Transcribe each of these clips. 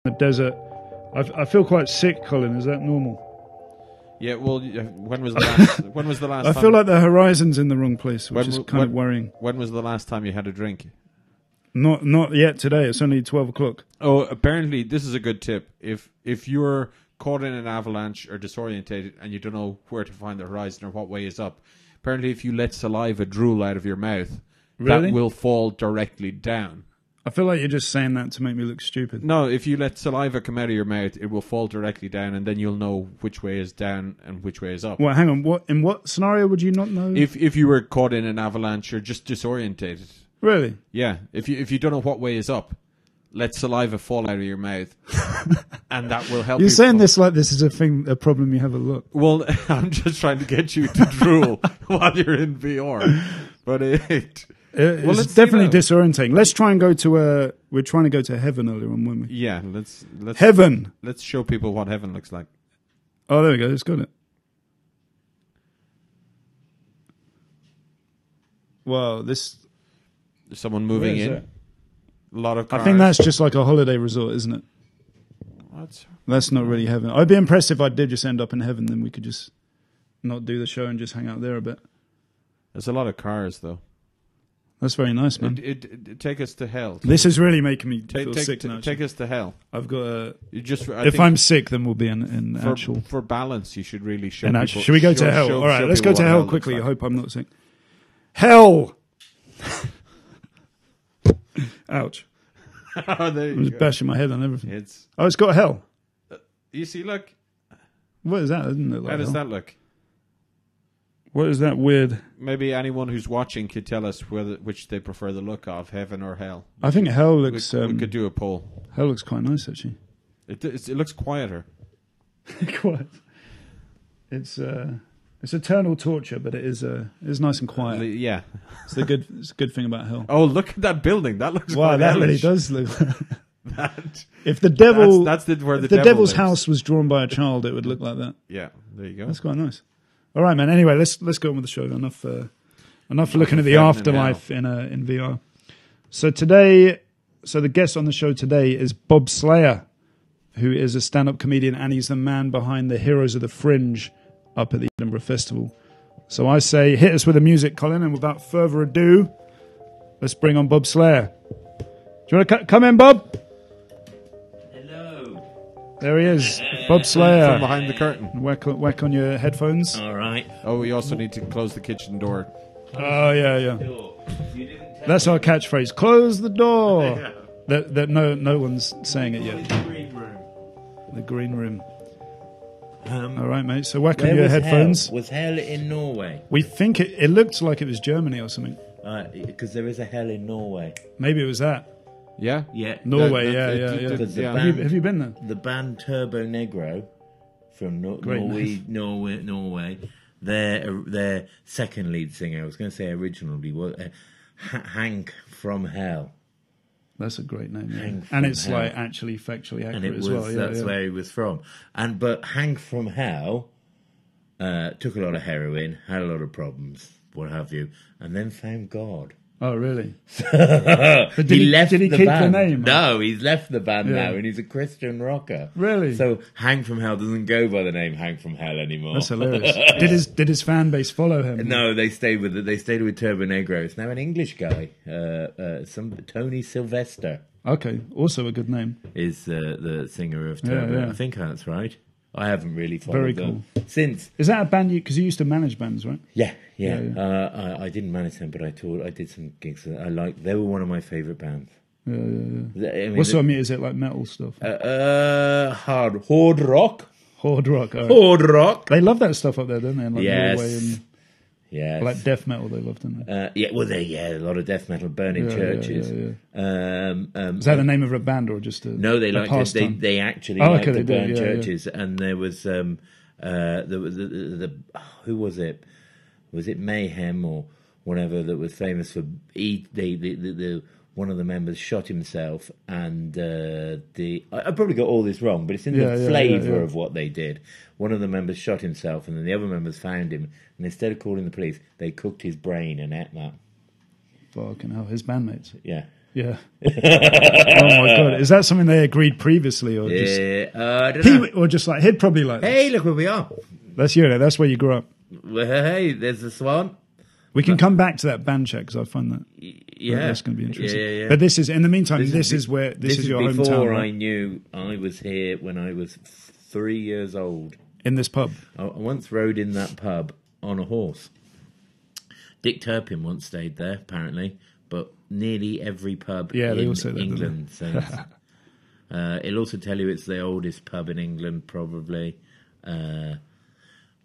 the desert. I feel quite sick, Colin. Is that normal? Yeah, well, when was the last I time? feel like the horizon's in the wrong place, which is kind of worrying. When was the last time you had a drink? Not yet today. It's only 12 o'clock. Oh, apparently this is a good tip. If you're caught in an avalanche or disorientated and you don't know where to find the horizon or what way is up, apparently if you let saliva drool out of your mouth, that will fall directly down. I feel like you're just saying that to make me look stupid. No, if you let saliva come out of your mouth, it will fall directly down, and then you'll know which way is down and which way is up. Well, hang on. In what scenario would you not know? If you were caught in an avalanche or just disorientated. Really? Yeah. If you don't know what way is up, let saliva fall out of your mouth, and that will help. You're saying this like this is a problem you have a look. Well, I'm just trying to get you to drool while you're in VR, but it's definitely disorientating. Let's try and go to we're trying to go to heaven earlier on, weren't we? Yeah, let's heaven. Let's show people what heaven looks like. Oh, there we go. It's got it. Wow, there's someone moving in. That? A lot of cars. I think that's just like a holiday resort, isn't it? That's not really heaven. I'd be impressed if I did just end up in heaven. Then we could just not do the show and just hang out there a bit. There's a lot of cars, though. That's very nice, man. It take us to hell. This is really making me feel sick now. Take us to hell. I've got if I'm sick, then we'll be in actual... For balance, you should really show people... Should we go to hell? All right, let's go to hell quickly. Like. I hope I'm not sick. Hell! Ouch. Oh, there you I'm just bashing my head on everything. It's got hell. You see, look. What is that? Doesn't it look How does hell? that look? What is that weird? Maybe anyone who's watching could tell us which they prefer the look of, heaven or hell. I think hell looks... we could do a poll. Hell looks quite nice, actually. It looks quieter. Quiet. It's eternal torture, but it is nice and quiet. Yeah. It's a good thing about hell. Oh, look at that building. That looks wow, that hellish. really does look... that, if the devil... That's where the devil's lives. House was drawn by a child, it would look like that. Yeah, there you go. That's quite nice. All right, man. Anyway, let's go on with the show. Enough looking at the afterlife in VR. So the guest on the show today is Bob Slayer, who is a stand-up comedian, and he's the man behind the Heroes of the Fringe up at the Edinburgh Festival. So I say, hit us with the music, Colin, and without further ado, let's bring on Bob Slayer. Do you want to come in, Bob? There he is, Bob Slayer. From behind the curtain. Whack on your headphones. All right. Oh, we also need to close the kitchen door. Oh, yeah. That's our catchphrase. Close the door. Yeah. That no one's saying it yet. The green room. The green room. All right, mate. So whack on your headphones. Hell? Was hell in Norway? We think it looked like it was Germany or something. Because there is a hell in Norway. Maybe it was that. Yeah? Yeah. Norway, yeah. Have you been there? The band Turbo Negro from Norway, their second lead singer, I was going to say originally, was Hank from Hell. That's a great name, yeah. And it's hell. Like actually factually accurate as well. That's where he was from. But Hank from Hell took a lot of heroin, had a lot of problems, what have you, and then found God. Oh, really? Did he keep the name? No, he's left the band now, and he's a Christian rocker. Really? So Hank from Hell doesn't go by the name Hank from Hell anymore. That's hilarious. Did his fan base follow him? No, they stayed with Turbo Negro. It's now an English guy, Tony Sylvester. Okay, also a good name. Is the singer of Turbo? Yeah. I think that's right. I haven't really followed them since. Is that a band you? Because you used to manage bands, right? Yeah. I didn't manage them, but I did some gigs that I liked. They were one of my favourite bands. Yeah. I mean, what sort of music? Is it like metal stuff? Hard rock. Hard rock. Right. Hard rock. They love that stuff up there, don't they? Like yes. Norway and like death metal, they love, don't they? A lot of death metal, burning churches. Yeah. Is that the name of a band or just a no? They liked it. They actually liked to burn churches, and there was who was it? Was it Mayhem or whatever that was famous for? One of the members shot himself, and I probably got all this wrong, but it's in the flavour of what they did. One of the members shot himself, and then the other members found him, and instead of calling the police, they cooked his brain and ate that. Fucking hell, his bandmates. Yeah. Yeah. Oh my god, is that something they agreed previously, or just I don't know. or just like he'd probably like? Hey, look where we are. That's you. That's where you grew up. Well, hey, there's the Swan. We can come back to that band check because I find that that's going to be interesting. Yeah. But this is in the meantime. This is your before hometown. Right? I knew I was here when I was 3 years old. In this pub. I once rode in that pub on a horse. Dick Turpin once stayed there, apparently, but nearly every pub in England says. It'll also tell you it's the oldest pub in England, probably.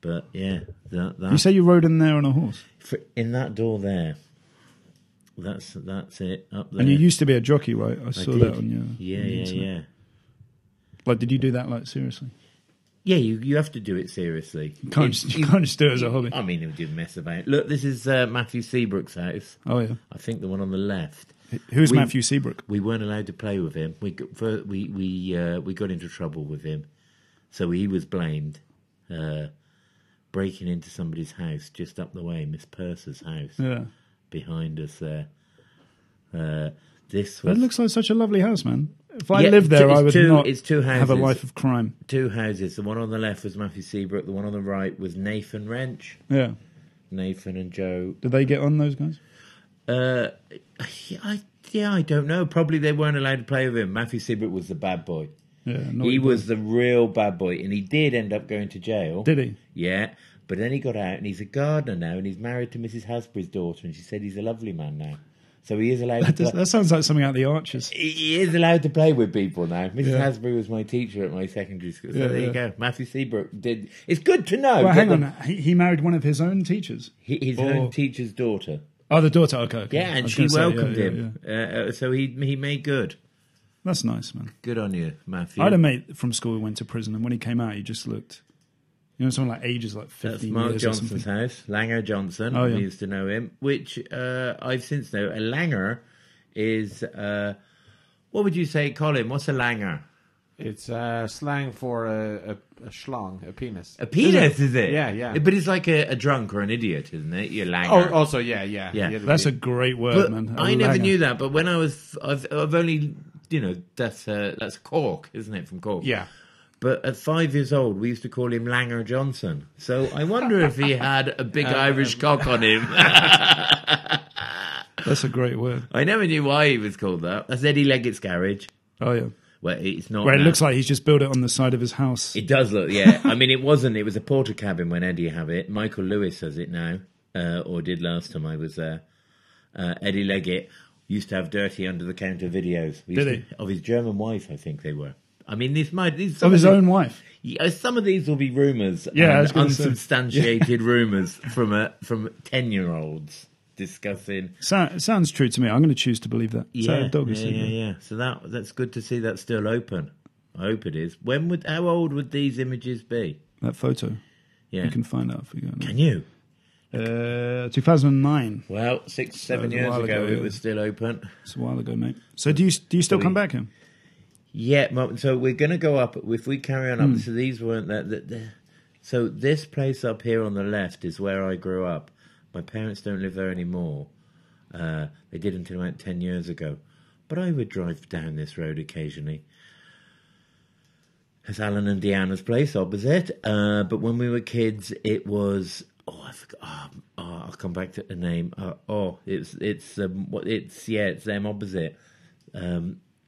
But yeah, that you say you rode in there on a horse? In that door there. That's it, up there. And you used to be a jockey, right? I saw that on your... Yeah. Like, did you do that, like, seriously? Yeah, you have to do it seriously. You can't just do it as a hobby. I mean, you do mess about. Look, this is Matthew Seabrook's house. Oh, yeah. I think the one on the left. Who's Matthew Seabrook? We weren't allowed to play with him. We got into trouble with him. So he was blamed. Breaking into somebody's house just up the way, Miss Purser's house. Yeah. Behind us there. It looks like such a lovely house, man. If I lived there, I would not have a life of crime. 2 houses. The one on the left was Matthew Seabrook. The one on the right was Nathan Wrench. Yeah. Nathan and Joe. Did they get on, those guys? I don't know. Probably they weren't allowed to play with him. Matthew Seabrook was the bad boy. Yeah, he was the real bad boy, and he did end up going to jail. Did he? Yeah, but then he got out, and he's a gardener now, and he's married to Mrs. Hasbury's daughter, and she said he's a lovely man now. So he is allowed to play. That sounds like something out of the Archers. He is allowed to play with people now. Mrs. Hasbury was my teacher at my secondary school. So there you go. Matthew Seabrook did. It's good to know. Well, hang on. He married one of his own teachers? His own teacher's daughter. Oh, the daughter. Okay. Yeah, and she welcomed him. So he made good. That's nice, man. Good on you, Matthew. I had a mate from school who went to prison, and when he came out, he just looked... someone like ages like 15 years. That's Mark Johnson's house, Langer Johnson. Oh, yeah. We used to know him, which I've since known. A Langer is, what would you say, Colin? What's a Langer? It's slang for a schlong, a penis. A penis, is it? Yeah. But it's like a drunk or an idiot, isn't it? You're Langer. Oh, also, yeah. That's a great word, man. I never knew that, but when I've only, that's Cork, isn't it, from Cork? Yeah. But at 5 years old, we used to call him Langer Johnson. So I wonder if he had a big Irish cock on him. That's a great word. I never knew why he was called that. That's Eddie Leggett's garage. Oh, yeah. Well, it's not. Where it looks like he's just built it on the side of his house. It does look, yeah. I mean, it wasn't. It was a porter cabin when Eddie had it. Michael Lewis has it now, or did last time I was there. Eddie Leggett used to have dirty under-the-counter videos. Did he? Of his German wife, I think they were. I mean, these of his own wife. Yeah, some of these will be rumours, unsubstantiated rumours from 10-year-olds discussing. Sounds true to me. I'm going to choose to believe that. Yeah. So that's good to see that's still open. I hope it is. How old would these images be? That photo. Yeah, you can find out if we go. Can you? 2009. Well, 7 years ago, it was still open. It's a while ago, mate. So do you still come back here? Yeah, so we're going to go up, if we carry on up, so these weren't that. So this place up here on the left is where I grew up. My parents don't live there anymore. They did until about 10 years ago. But I would drive down this road occasionally. It's Alan and Deanna's place opposite. But when we were kids, it was... Oh, I forgot. I'll come back to the name. It's them opposite.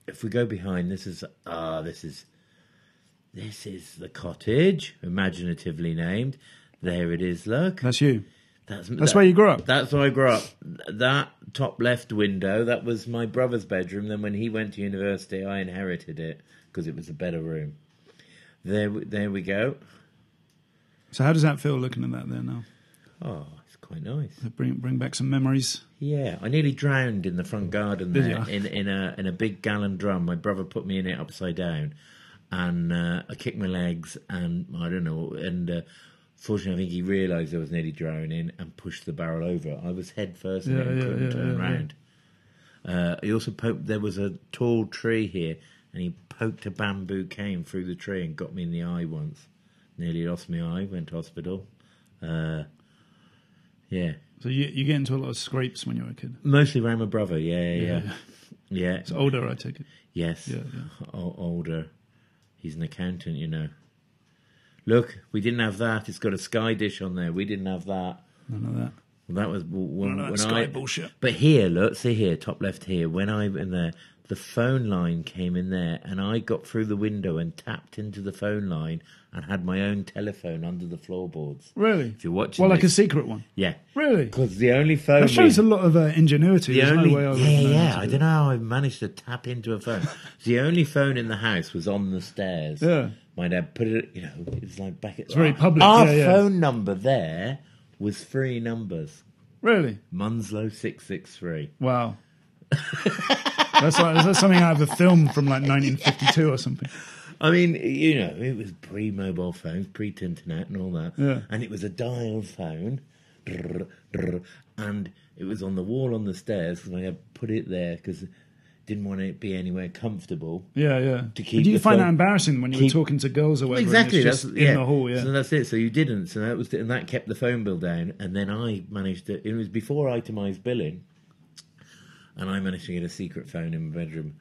If we go behind, this is the cottage, imaginatively named. There it is. Look, that's you. That's where you grew up. That's where I grew up. That top left window, that was my brother's bedroom. Then when he went to university, I inherited it because it was a better room. There we go. So how does that feel looking at that there now? Oh, it's quite nice. Bring back some memories. Yeah, I nearly drowned in the front garden there in a big gallon drum. My brother put me in it upside down, and I kicked my legs, and I don't know. And fortunately, I think he realised I was nearly drowning and pushed the barrel over. I was head first and couldn't turn around. He also poked. There was a tall tree here, and he poked a bamboo cane through the tree and got me in the eye once. Nearly lost my eye. Went to hospital. Yeah. So you get into a lot of scrapes when you were a kid? Mostly around my brother, yeah. Yeah. It's older, I take it. Yes. Yeah. Older. He's an accountant, you know. Look, we didn't have that. It's got a Sky dish on there. We didn't have that. None of that. Well, that was when Sky bullshit. But here, look, see here, top left here. When I'm in there, the phone line came in there, and I got through the window and tapped into the phone line and had my own telephone under the floorboards. Really? If you're watching, well, like a secret one. Yeah. Really? Because the only phone that shows a lot of ingenuity. The There's only, no way I would have known I don't know how I managed to tap into a phone. The only phone in the house was on the stairs. Yeah. My dad put it, you know, it was like back at... It's very public. Our yeah. phone number there was 3 numbers. Really? Munslow 663. Wow. That's something out of a film from like 1952 or something. I mean, you know, it was pre-mobile phones, pre-internet and all that. Yeah. And it was a dial phone. And it was on the wall on the stairs because I had put it there because didn't want it to be anywhere comfortable. Yeah. To keep Did you find phone, that embarrassing when you were talking to girls or whatever? Exactly. That's in the hall, yeah. So that's it. So you didn't. So that was, and that kept the phone bill down. And then I managed to, it was before itemised billing, and I managed to get a secret phone in my bedroom.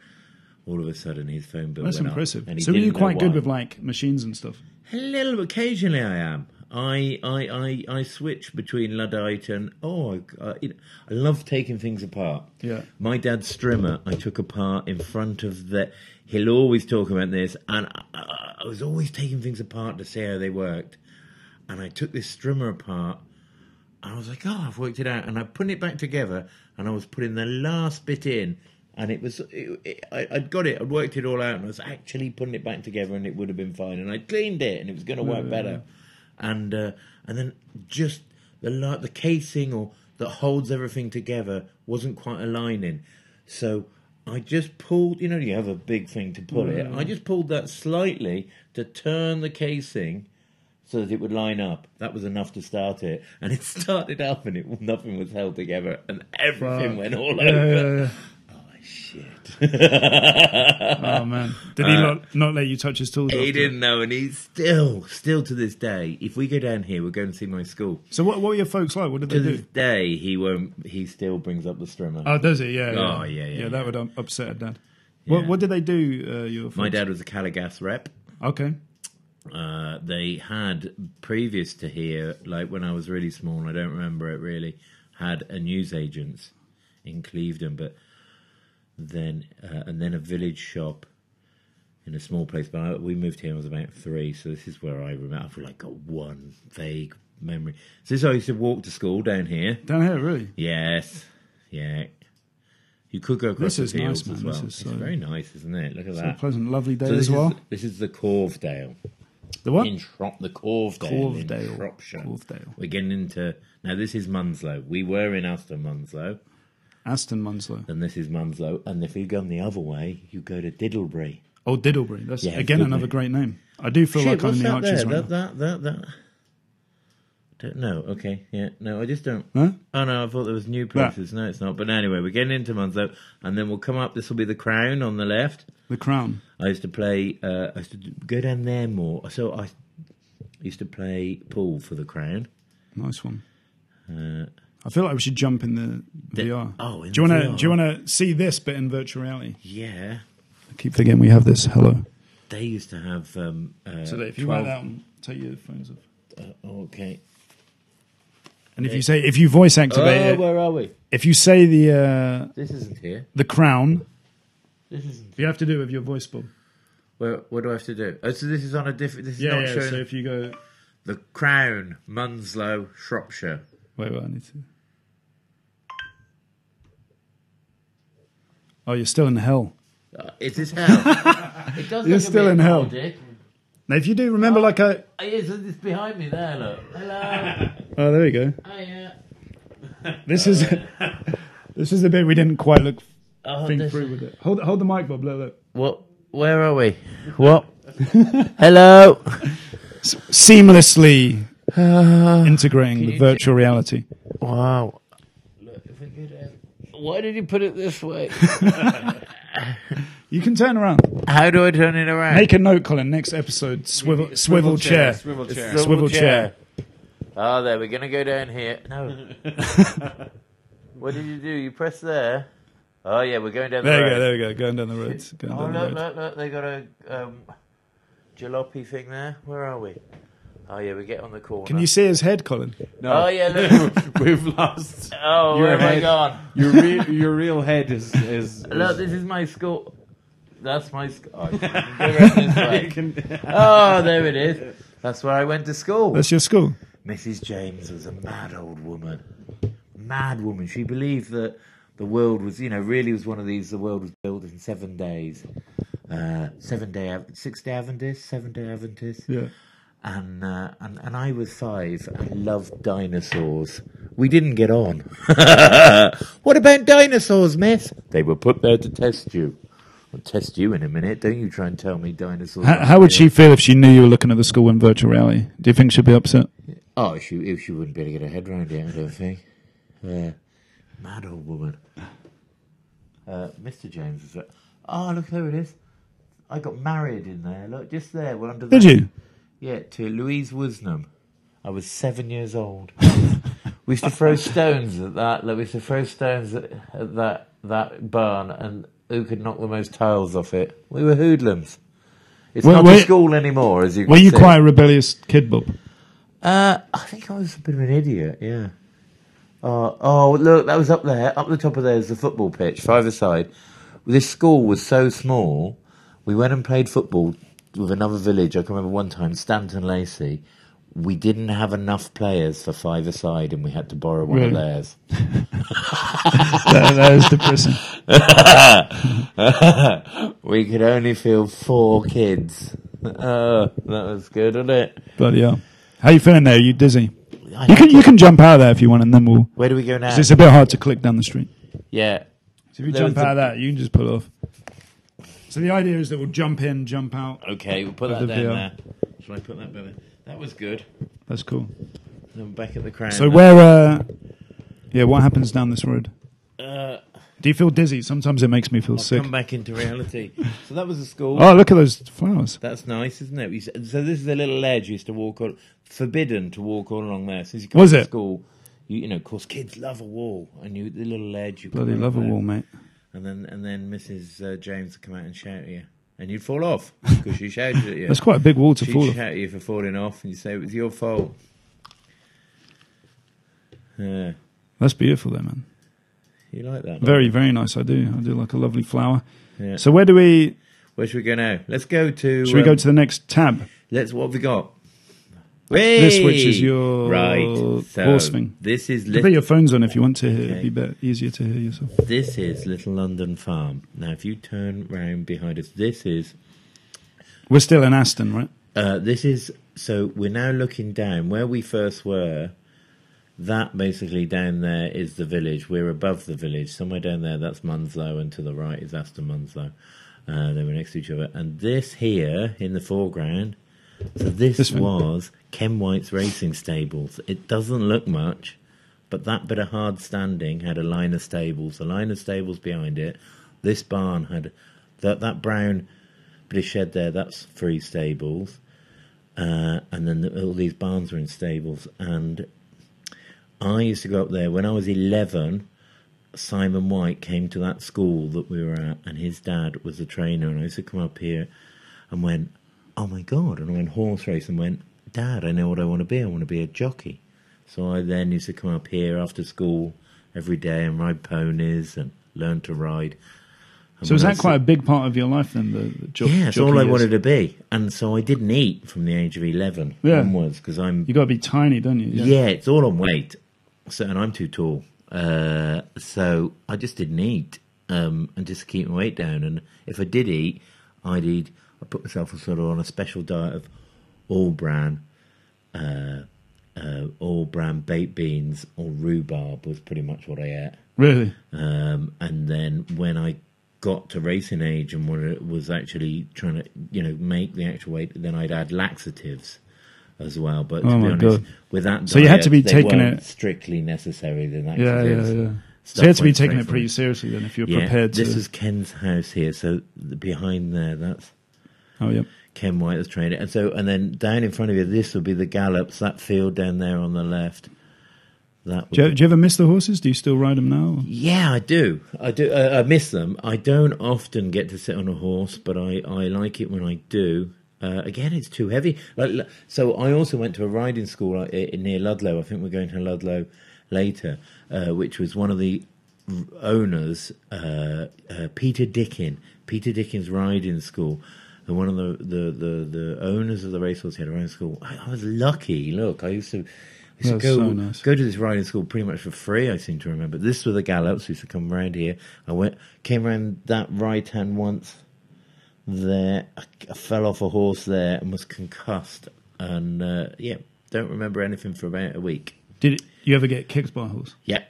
All of a sudden, his phone bill That's went impressive. Up, so were you quite good with like machines and stuff? A little. Occasionally, I am. I switch between Luddite and I love taking things apart. Yeah. My dad's strimmer I took apart in front of the. He'll always talk about this, and I was always taking things apart to see how they worked. And I took this strimmer apart. And I was like, I've worked it out, and I put it back together, and I was putting the last bit in. And it was, I'd got it, I'd worked it all out, and I was actually putting it back together, and it would have been fine. And I cleaned it, and it was going to work better. And then just the casing or that holds everything together wasn't quite aligning. So I just pulled, you know, you have a big thing to pull it. I just pulled that slightly to turn the casing so that it would line up. That was enough to start it. And it started up, and nothing was held together, and everything went all over. Yeah. Shit. Oh man! Did he not let you touch his tools? He didn't know, and he's still to this day. If we go down here, we're going to see my school. So what were your folks like? What did they do? To this day, he won't. He still brings up the strimmer. Oh, does he? Yeah. Oh, yeah. That would upset a dad. Yeah. What did they do? Your folks? My dad was a Caligas rep. Okay. They had previous to here, like when I was really small, I don't remember it really, had a newsagents in Clevedon, but. Then and then a village shop in a small place. But we moved here when I was about 3, so this is where I remember. I've like got one vague memory. So this is how I used to walk to school down here. Down here, really? Yes, yeah. You could go across the fields nice, as well. It's very nice, isn't it? Look at that. A pleasant, lovely day So as well. This is the Corvedale. The what? The Corvedale. Corvedale. In Shropshire. Corvedale. We're getting into now. This is Munslow. We were in Aston Munslow. Aston Munslow. And this is Munslow. And if you go the other way, you go to Diddlebury. Oh, Diddlebury. That's again another great name. I do feel like I'm in the Arches right now. That. Don't know. Okay. Yeah. No, I just don't. Huh? Oh, no, I thought there was new places. No, it's not. But anyway, we're getting into Munslow. And then we'll come up. This will be the Crown on the left. The Crown. I used to play... I used to go down there more. So I used to play pool for the Crown. Nice one. I feel like we should jump in the VR. Oh, in do you want to see this bit in virtual reality? Yeah. I keep forgetting we have this. Hello. They used to have. So that if you write out and take your phones off. Okay. And if you voice activate it. Where are we? If you say the. This isn't here. The Crown. This isn't. You have to do it with your voice, Bob. What do I have to do? Oh, so this is on a different. This is not showing. So if you go. The Crown, Munslow, Shropshire. Wait, I need to. Oh, you're still in hell. It is hell. It does you're still in hell. Dick. Now, if you do remember, like a. It's behind me there. Look. Hello. Oh, there you go. Hiya. This is the bit we didn't quite think through with it. Hold the mic, Bob. Look. What? Where are we? What? Hello. Seamlessly integrating the virtual reality. Wow. Look, if we go down. Why did you put it this way? You can turn around. How do I turn it around? Make a note, Colin. Next episode, swivel chair. Swivel chair. Oh, there. We're going to go down here. No. What did you do? You press there. Oh, yeah, we're going down the There road. you go, there we go. Going down the road. Look, they got a jalopy thing there. Where are we? Oh, yeah, we get on the corner. Can you see his head, Colin? No. Oh, yeah, look. We've lost. Oh, your where have I head. gone? Your real head is Look, this is my school. That's my school. Oh, you can go around this way. Oh, there it is. That's where I went to school. That's your school? Mrs. James was a mad old woman. Mad woman. She believed that the world was, really was one of these, the world was built in 7 days. 7-day Adventists, 7-day Adventists. Yeah. And I was 5 and loved dinosaurs. We didn't get on. What about dinosaurs, miss? They were put there to test you. I'll test you in a minute. Don't you try and tell me dinosaurs. How would she feel if she knew you were looking at the school in virtual reality? Do you think she'd be upset? Oh, she wouldn't be able to get her head around it, I don't think. Mad old woman. Mr. James was like, oh, look, there it is. I got married in there. Look, just there. Well, under Did you? Yeah, to Louise Woosnam. I was 7 years old. We used to throw stones at that. Like, we used to throw stones at that barn, and who could knock the most tiles off it? We were hoodlums. It's not a school anymore, as you can see. Were you quite a rebellious kid, Bob? I think I was a bit of an idiot, yeah. Oh, look, that was up there. Up the top of there is the football pitch, 5-a-side. This school was so small, we went and played football with another village. I can remember one time, Stanton Lacey. We didn't have enough players for 5-a-side, and we had to borrow one of theirs. that is depressing. We could only field 4 kids. Oh, that was good, wasn't it? Bloody hell. How you feeling there? Are you dizzy? You can jump out of there if you want, and then we'll... Where do we go now? 'Cause it's a bit hard to click down the street. Yeah. So if you jump out of that, you can just pull off. So the idea is that we'll jump in, jump out. Okay, we'll put that down there. Shall I put that there? That was good. That's cool. Then back at the crown. So what happens down this road? Do you feel dizzy? Sometimes it makes me feel sick. Come back into reality. So that was the school. Oh, look at those flowers. That's nice, isn't it? So this is a little ledge you used to walk on. Forbidden to walk all along there. Since you come to school, of course, kids love a wall, and the little ledge. You bloody love a wall, mate. And then Mrs. James would come out and shout at you, and you'd fall off because she shouted at you. That's quite a big wall to fall off. She'd shout at you for falling off, and you say it was your fault. Yeah. That's beautiful, though, man. You like that? Very, very nice. I do like a lovely flower. Yeah. So where should we go now? Let's go to... Should we go to the next tab? What have we got? This, which is your so horse thing. This is... You can put your phones on if you want to hear. It'd be easier to hear yourself. This is Little London Farm. Now, if you turn round behind us, this is... We're still in Aston, right? This is... So we're now looking down. Where we first were, that basically down there is the village. We're above the village. Somewhere down there, that's Munslow, and to the right is Aston Munslow. They were next to each other. And this here, in the foreground... So this was Ken White's racing stables. It doesn't look much, but that bit of hard standing had a line of stables. A line of stables behind it. This barn had that brown bit of shed there. That's 3 stables, and then all these barns were in stables. And I used to go up there when I was 11. Simon White came to that school that we were at, and his dad was a trainer. And I used to come up here and went, oh my God, and I went horse race and went, Dad, I know what I want to be. I want to be a jockey. So I then used to come up here after school every day and ride ponies and learn to ride. And so was that quite a big part of your life then, the jockey? Yeah, it's all I wanted to be. And so I didn't eat from the age of 11 onwards because I'm... You got to be tiny, don't you? Yeah, it's all on weight. So, and I'm too tall. So I just didn't eat and just keep my weight down. And if I did eat, I put myself on a special diet of all bran baked beans or rhubarb was pretty much what I ate. Really? And then when I got to racing age and when it was actually trying to, make the actual weight, then I'd add laxatives as well. But to be honest, with that diet, so you had to be taking it strictly necessary. The laxatives. Yeah. So you had to be taking it pretty seriously then if you're prepared to... This is Ken's house here, so behind there, that's... Oh, yep. Ken White has trained it. And then down in front of you, this will be the gallops, that field down there on the left. that. Do you ever miss the horses? Do you still ride them now? Yeah, I do. I miss them. I don't often get to sit on a horse, but I like it when I do. Again, it's too heavy. So I also went to a riding school near Ludlow. I think we're going to Ludlow later, which was one of the owners, Peter Dickin's riding school. And one of the owners of the racehorse had a riding school. I was lucky. Look, I used to go to this riding school pretty much for free, I seem to remember. This was the gallops. We used to come round here. Came around that right hand once there. I fell off a horse there and was concussed. And, don't remember anything for about a week. Did you ever get kicked by a horse? Yeah.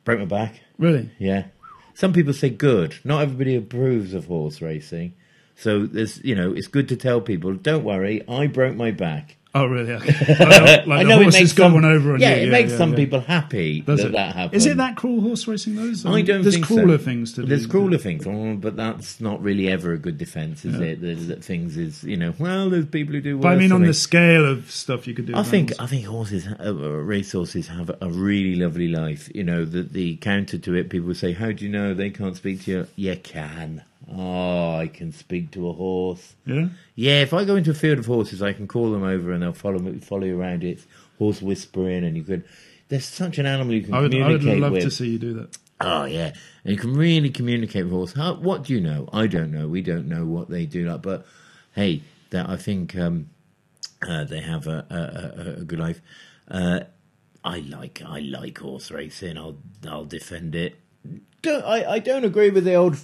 Broke my back. Really? Yeah. Some people say good. Not everybody approves of horse racing. So it's good to tell people, don't worry, I broke my back. Oh, really? Okay. I know it makes one over. It makes some people happy that happened. Is it that cruel, horse racing, though? I don't There's think crueler so. things to do. There's crueler things, but that's not really ever a good defence, is it? That things is, there's people who do worse. But I mean, on the scale of stuff you could do. I think horses, racehorses have a really lovely life. The counter to it, people say, how do you know they can't speak to you? You can. Oh, I can speak to a horse. Yeah? Yeah, if I go into a field of horses, I can call them over and they'll follow you around. It's horse whispering, and there's such an animal you can communicate with. I would love to see you do that. Oh, yeah. And you can really communicate with horse. What do you know? I don't know. We don't know what they do. But, hey, I think they have a good life. I like horse racing. I'll defend it. I don't agree with the old.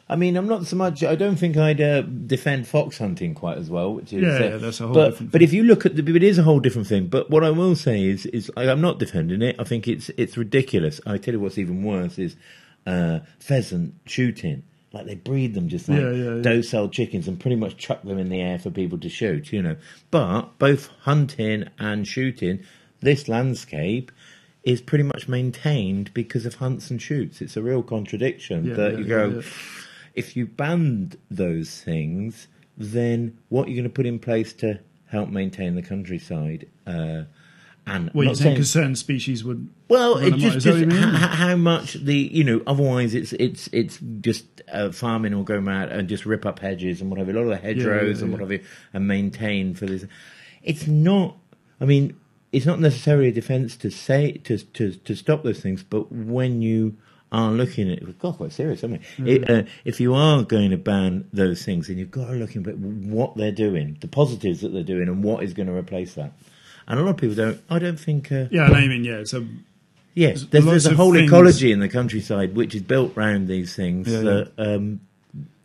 I mean, I'm not so much. I don't think I'd defend fox hunting quite as well, which is that's a whole different thing. But if you look at it is a whole different thing. But what I will say is I'm not defending it. I think it's ridiculous. I tell you what's even worse is pheasant shooting. Like they breed them just like docile chickens and pretty much chuck them in the air for people to shoot. But both hunting and shooting, this landscape is pretty much maintained because of hunts and shoots. It's a real contradiction if you banned those things, then what are you going to put in place to help maintain the countryside? And you're saying because certain species would... Well, it just how much otherwise it's just farming will go mad and just rip up hedges and whatever. A lot of the hedgerows and whatever, and maintain for this. It's not... I mean... It's not necessarily a defence to say to stop those things, but when you are looking at, we've got quite serious, haven't we? If you are going to ban those things, then you've got to look at what they're doing, the positives that they're doing, and what is going to replace that. And a lot of people don't. I don't think. I know what you mean. Yeah, there's a whole ecology in the countryside which is built around these things.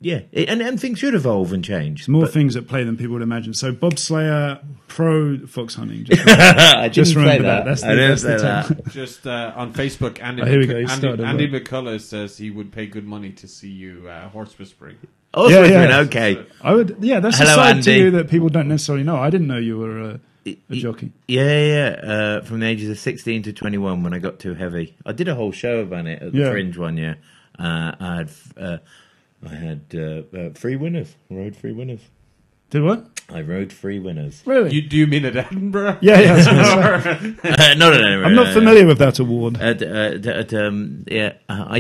And things should evolve and change. There's more things at play than people would imagine. So bobslayer, pro fox hunting. I just remember that. That's that. Just on Facebook, Andy McCullough says he would pay good money to see you horse whispering. Horse whispering, okay. I would. Yeah, that's a side to you that people don't necessarily know. I didn't know you were a jockey. From the ages of 16 to 21 when I got too heavy. I did a whole show about it at the Fringe one year. I had 3 winners. I rode 3 winners. Did what? I rode 3 winners. Really? Do you mean at Edinburgh? Yeah. Not at Edinburgh. I'm not familiar with that award. I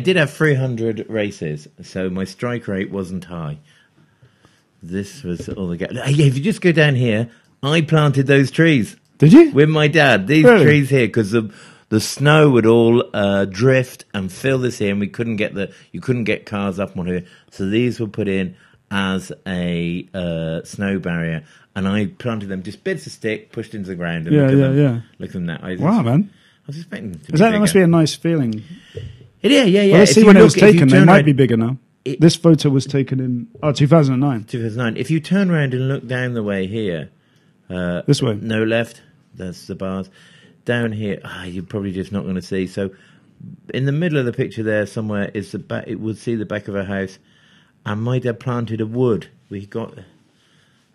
did have 300 races, so my strike rate wasn't high. This was all the if you just go down here, I planted those trees. Did you? With my dad. These trees here, because the snow would all drift and fill this here, and you couldn't get cars up on here. So these were put in as a snow barrier, and I planted them just bits of stick pushed into the ground. And look at them now. Wow, man! I was expecting them to that must be a nice feeling. Yeah. Well, let's see when it was taken. They might be bigger now. This photo was taken in 2009. 2009. If you turn around and look down the way here, this way. No, left. That's the bars. Down here, you're probably just not going to see. So, in the middle of the picture there somewhere is the back. It would see the back of a house, and my dad planted a wood. We got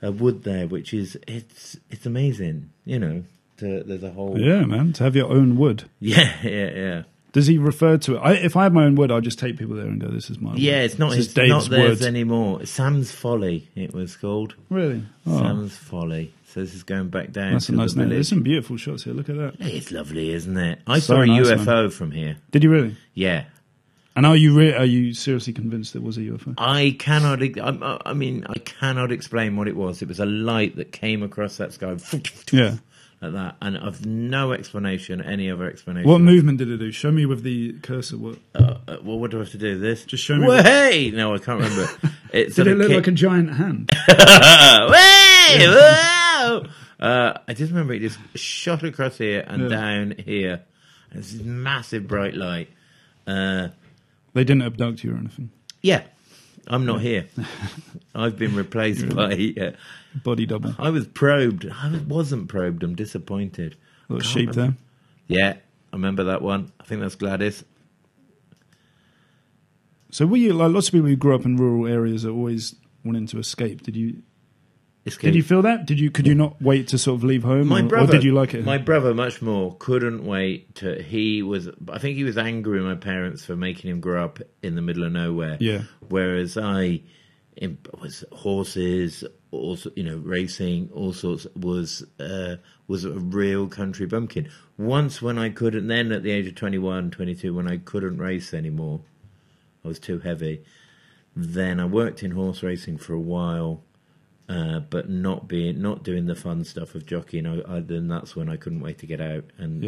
a wood there, which is it's amazing. There's a whole man, to have your own wood. Yeah. Does he refer to it? If I had my own wood, I'd just take people there and go, "This is my wood." Yeah, it's not This is not Dave's theirs wood. anymore. Sam's Folly, it was called. Really? Oh, Sam's Folly. So this is going back down that's to a nice the name. village. There's some beautiful shots here. Look at that. It's lovely, isn't it? I So saw a nice, UFO from here. Did you really? Yeah. And are you seriously convinced it was a UFO? I cannot. I mean, I cannot explain what it was. It was a light that came across that sky, Yeah. like that, and I've no explanation. Any other explanation? What movement did it do? Show me with the cursor. What? Well, what do I have to do? This? Just show me. Well, hey! No, I can't remember. Did it look like a giant hand? Way! Whoa! I just remember it just shot across here and down here. And it's this massive bright light. They didn't abduct you or anything. Yeah, I'm not here. I've been replaced by... Body double. I was probed. I wasn't probed. I'm disappointed. Little sheep there. Yeah, I remember that one. I think that's Gladys. So were you, like lots of people who grew up in rural areas are always wanting to escape? Did you feel that? Could you not wait to sort of leave home? Or did you like it? My brother, much more, couldn't wait to. I think he was angry with my parents for making him grow up in the middle of nowhere. Yeah. Whereas I was horses, also, racing, all sorts. Was a real country bumpkin. Once when I couldn't, then at the age of 21, 22, when I couldn't race anymore, I was too heavy. Then I worked in horse racing for a while. But not doing the fun stuff of jockeying. Then that's when I couldn't wait to get out, and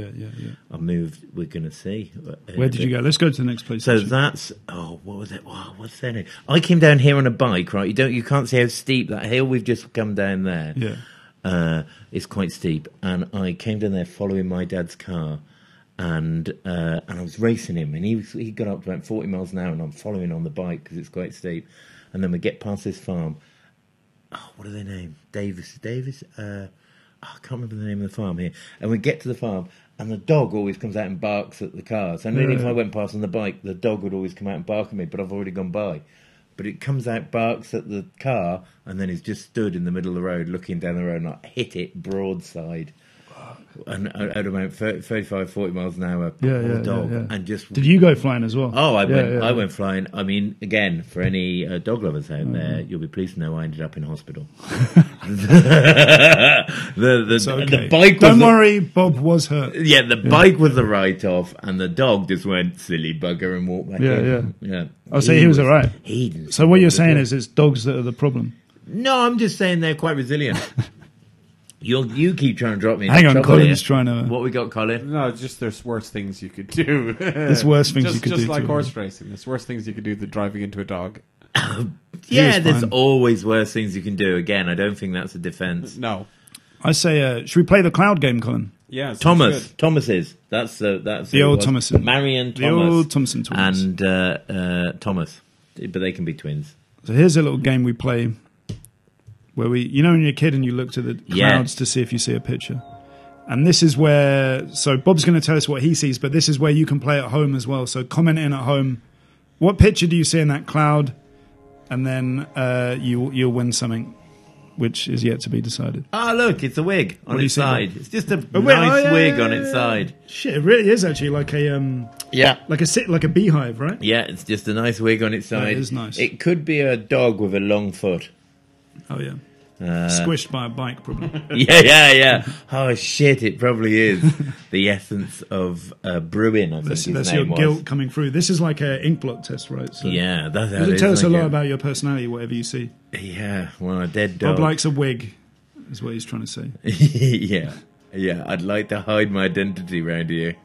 I moved. We're going to see. Where did you go? Let's go to the next place. So that's what was it? Wow, what's that name? I came down here on a bike. Right, you can't see how steep that hill we've just come down there. Yeah, it's quite steep, and I came down there following my dad's car. And I was racing him, and he got up to about 40 miles an hour, and I'm following on the bike because it's quite steep. And then we get past this farm. Oh, what are their names? Davis. I can't remember the name of the farm here. And we get to the farm, and the dog always comes out and barks at the cars. And then if I went past on the bike, the dog would always come out and bark at me, but I've already gone by. But it comes out, barks at the car, and then he's just stood in the middle of the road, looking down the road, and I hit it broadside. And at about 35, 40 miles an hour, dog. Yeah. And just did you go flying as well? Oh, I went flying. I mean, again, for any dog lovers out there, you'll be pleased to know I ended up in hospital. The bike. Don't worry, Bob was hurt. Yeah, the bike was the write-off, and the dog just went silly bugger and walked back in. Yeah. I'll say he was all right. He so what you're saying is it's dogs that are the problem? No, I'm just saying they're quite resilient. You keep trying to drop me. Hang on, Colin's trying to... What we got, Colin? No, just there's worse things you could do. There's worse things you could do. Just like horse racing. There's worse things you could do than driving into a dog. Yeah, there's always worse things you can do. Again, I don't think that's a defence. No. I say, should we play the cloud game, Colin? Yeah, Thomas's. That's the old Thomason. Marion Thomas. The old Thomason twins. And Thomas. But they can be twins. So here's a little game we play where when you're a kid and you look to the clouds to see if you see a picture. And this is where, so Bob's going to tell us what he sees, but this is where you can play at home as well. So comment in at home. What picture do you see in that cloud? And then you'll win something, which is yet to be decided. Oh, look, it's a wig on its side. It's just a wig. nice wig on its side. Shit, it really is actually like a like a beehive, right? Yeah, it's just a nice wig on its side. It is nice. It could be a dog with a long foot. Oh yeah. Squished by a bike, probably. Yeah. Oh shit! It probably is the essence of brewing. I think that's your guilt coming through. This is like an ink blot test, right? So yeah, that's how it tell us a lot about your personality, whatever you see. Yeah, well, a dead dog. Bob likes a wig, is what he's trying to say. yeah. I'd like to hide my identity around here.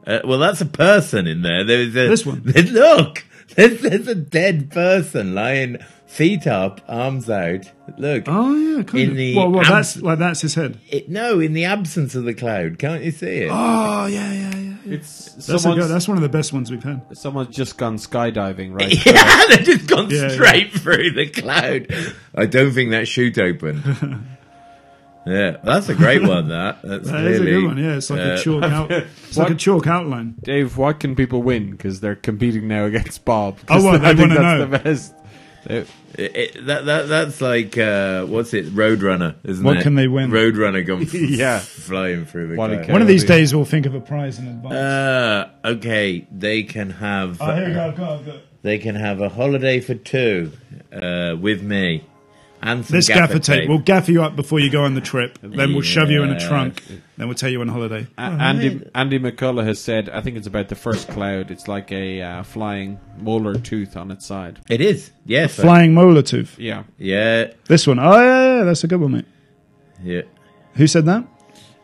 Well, that's a person in there. This one. Look, there's a dead person lying. Feet up, arms out. Look. Oh yeah, kind of. That's his head. In the absence of the cloud, can't you see it? Oh yeah. That's one of the best ones we've had. Someone's just gone skydiving, right? Yeah, they've just gone straight through the cloud. I don't think that chute open. Yeah, that's a great one. That is a good one. Yeah, it's like a chalk out. It's like a chalk outline. Dave, what can people win? Because they're competing now against Bob. Oh, what they want to know? That's the best. That's like what's it? Roadrunner, isn't it? What can they win? Roadrunner gone Yeah. flying through the What a cloud. One of these days we'll think of a prize in advance. Okay, they can have. Here we go. I've got it. They can have a holiday for two with me. And some This gaffer tape. We'll gaffer you up before you go on the trip. Then we'll shove you in a trunk. Then we'll take you on holiday. Andy McCullough has said, I think it's about the first cloud. It's like a flying molar tooth on its side. It is, yes. Flying molar tooth. Yeah. Yeah. This one. Oh, yeah, that's a good one, mate. Yeah. Who said that?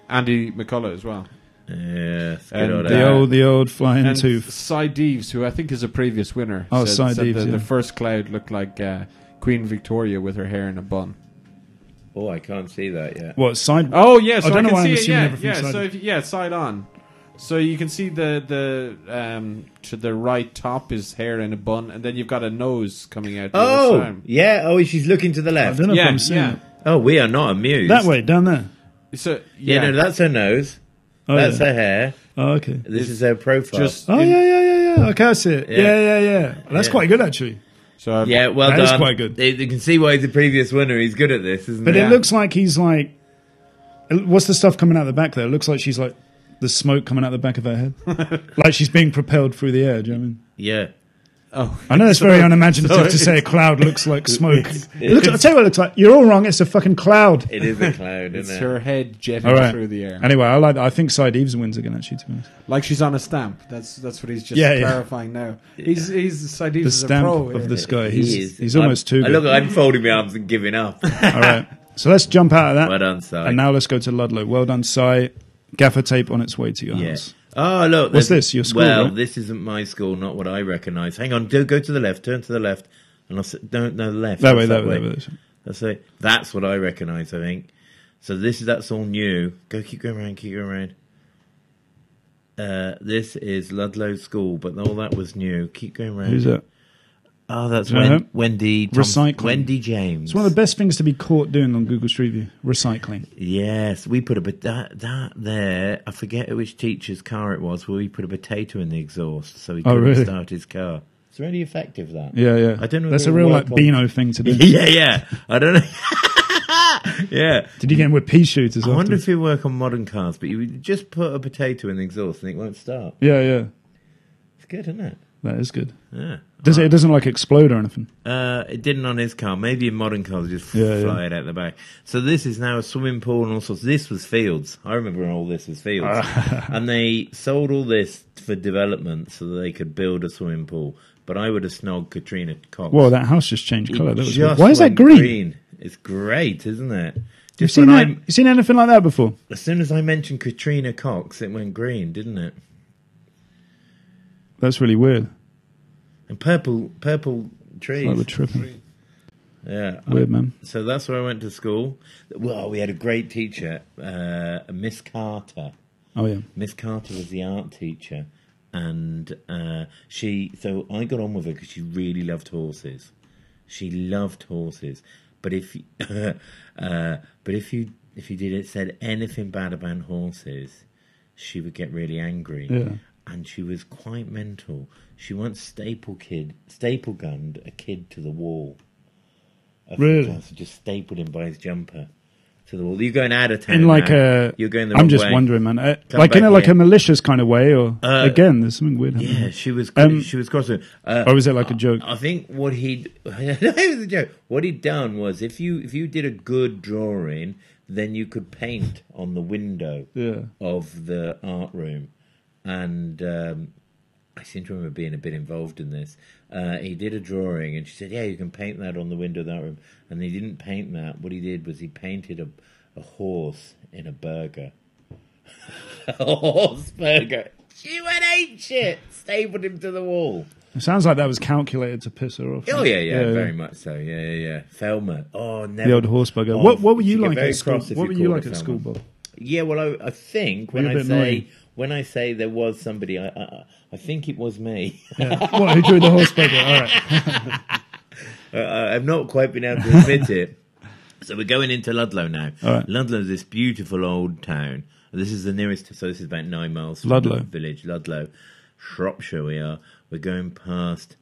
Andy McCullough as well. Yeah. And, The old flying And tooth. Cy Deves, who I think is a previous winner, Oh, said Cy Deves, the first cloud looked like Queen Victoria with her hair in a bun. Oh, I can't see that yet. What, side? Oh, yeah, so I don't know can why I'm see it. assuming Yeah, everything's yeah. side. So side on. So you can see the to the right top is hair in a bun, and then you've got a nose coming out. The other side. Yeah. Oh, she's looking to the I left. don't know Yeah, if I'm seeing yeah. it. Oh, we are not amused. That way, down there. So Yeah, no, that's her nose. Oh, That's yeah. her hair. Oh, okay. This is her profile. just Oh, yeah. Okay, I see it. Yeah. That's Yeah. quite good, actually. So yeah, well That done. is quite good. You can see why he's the previous winner. He's good at this, isn't But he? it looks like he's like... What's the stuff coming out the back there? It looks like she's like... The smoke coming out the back of her head. Like she's being propelled through the air, do you know what I mean? Yeah. Oh, I know it's very unimaginative to say a cloud looks like smoke. I'll tell you what it looks like. You're all wrong. It's a fucking cloud. It is a cloud, it's isn't it? her head jetting All right. through the air, Anyway, I think Cy Deves wins again, actually, to be honest. like she's on a stamp. That's what he's just Yeah, yeah. clarifying now. He's Cy Deves The is a stamp pro of here. this guy. He is. He's almost too good. Look, I'm folding my arms and giving up. All right. So let's jump out of that. Well done, Si. And now let's go to Ludlow. Well done, Cy. Gaffer tape on its way to your Yeah. house. Oh, look. What's there's- this? Your school, Well, right? this isn't my school, not what I recognise. Hang on, go to the left, turn to the left. And I'll say, no, left. That way, That's that way. That's it. That's what I recognise, I think. So that's all new. Keep going around. This is Ludlow School, but all that was new. Keep going around. Who's that? Oh, that's Do you know him? Wendy. Recycling. Wendy James. It's one of the best things to be caught doing on Google Street View. Recycling. Yes, we put that there. I forget which teacher's car it was, where we put a potato in the exhaust so he couldn't really? start his car. It's really effective, that. Yeah. I don't know. That's if a it'll real work like on- Beano thing to do. Yeah. I don't know. Yeah. Did you get him with pea shooters? I wonder afterwards? if it work on modern cars, but you would just put a potato in the exhaust and it won't start. Yeah. It's good, isn't it? That is good. Yeah. It doesn't like explode or anything. It didn't on his car. Maybe in modern cars, just Yeah, fly it out the back. So this is now a swimming pool and all sorts. This was fields. I remember when all this was fields. And they sold all this for development so that they could build a swimming pool. But I would have snogged Katrina Cox. Whoa, that house just changed It colour. That was just weird. Why is that went green? It's great, isn't it? You've Just seen when that? You seen anything like that before? as soon as I mentioned Katrina Cox, it went green, didn't it? That's really weird. And purple trees. Like we're tripping. Yeah. Weird, man. So that's where I went to school. Well, we had a great teacher, Miss Carter. Oh yeah. Miss Carter was the art teacher, and so I got on with her because she really loved horses. She loved horses, but if you said anything bad about horses, she would get really angry. Yeah. And she was quite mental. She once staple gunned a kid to the wall. Really? Class, just stapled him by his jumper to the wall. You're going out of town. In like now. a, You're going the I'm wrong just way. wondering, man. Come Like in back a, like here. a malicious kind of way, or again, there's something weird happening. Yeah, she was crossing. Or was it like a joke? I think what it was a joke. What he'd done was if you did a good drawing, then you could paint on the window of the art room. And I seem to remember being a bit involved in this. He did a drawing, and she said, "Yeah, you can paint that on the window of that room." And he didn't paint that. What he did was he painted a horse in a burger. A horse burger. She went ape shit. Stapled him to the wall. It sounds like that was calculated to piss her off. Oh yeah, very much so. Yeah. Thelma. Oh, never. The old horse bugger. Oh, What were you she'd get like very at school? cross if What were you you called like her at school, Thelma. Bob? Yeah, well, I think Were you a bit annoying? when I say there was somebody, I think it was me. What, who drew the horse bugger? All right. I've not quite been able to admit it. So we're going into Ludlow now. All right. Ludlow is this beautiful old town. This is the nearest, so this is about 9 miles from Ludlow. the village. Ludlow, Shropshire we are. We're going past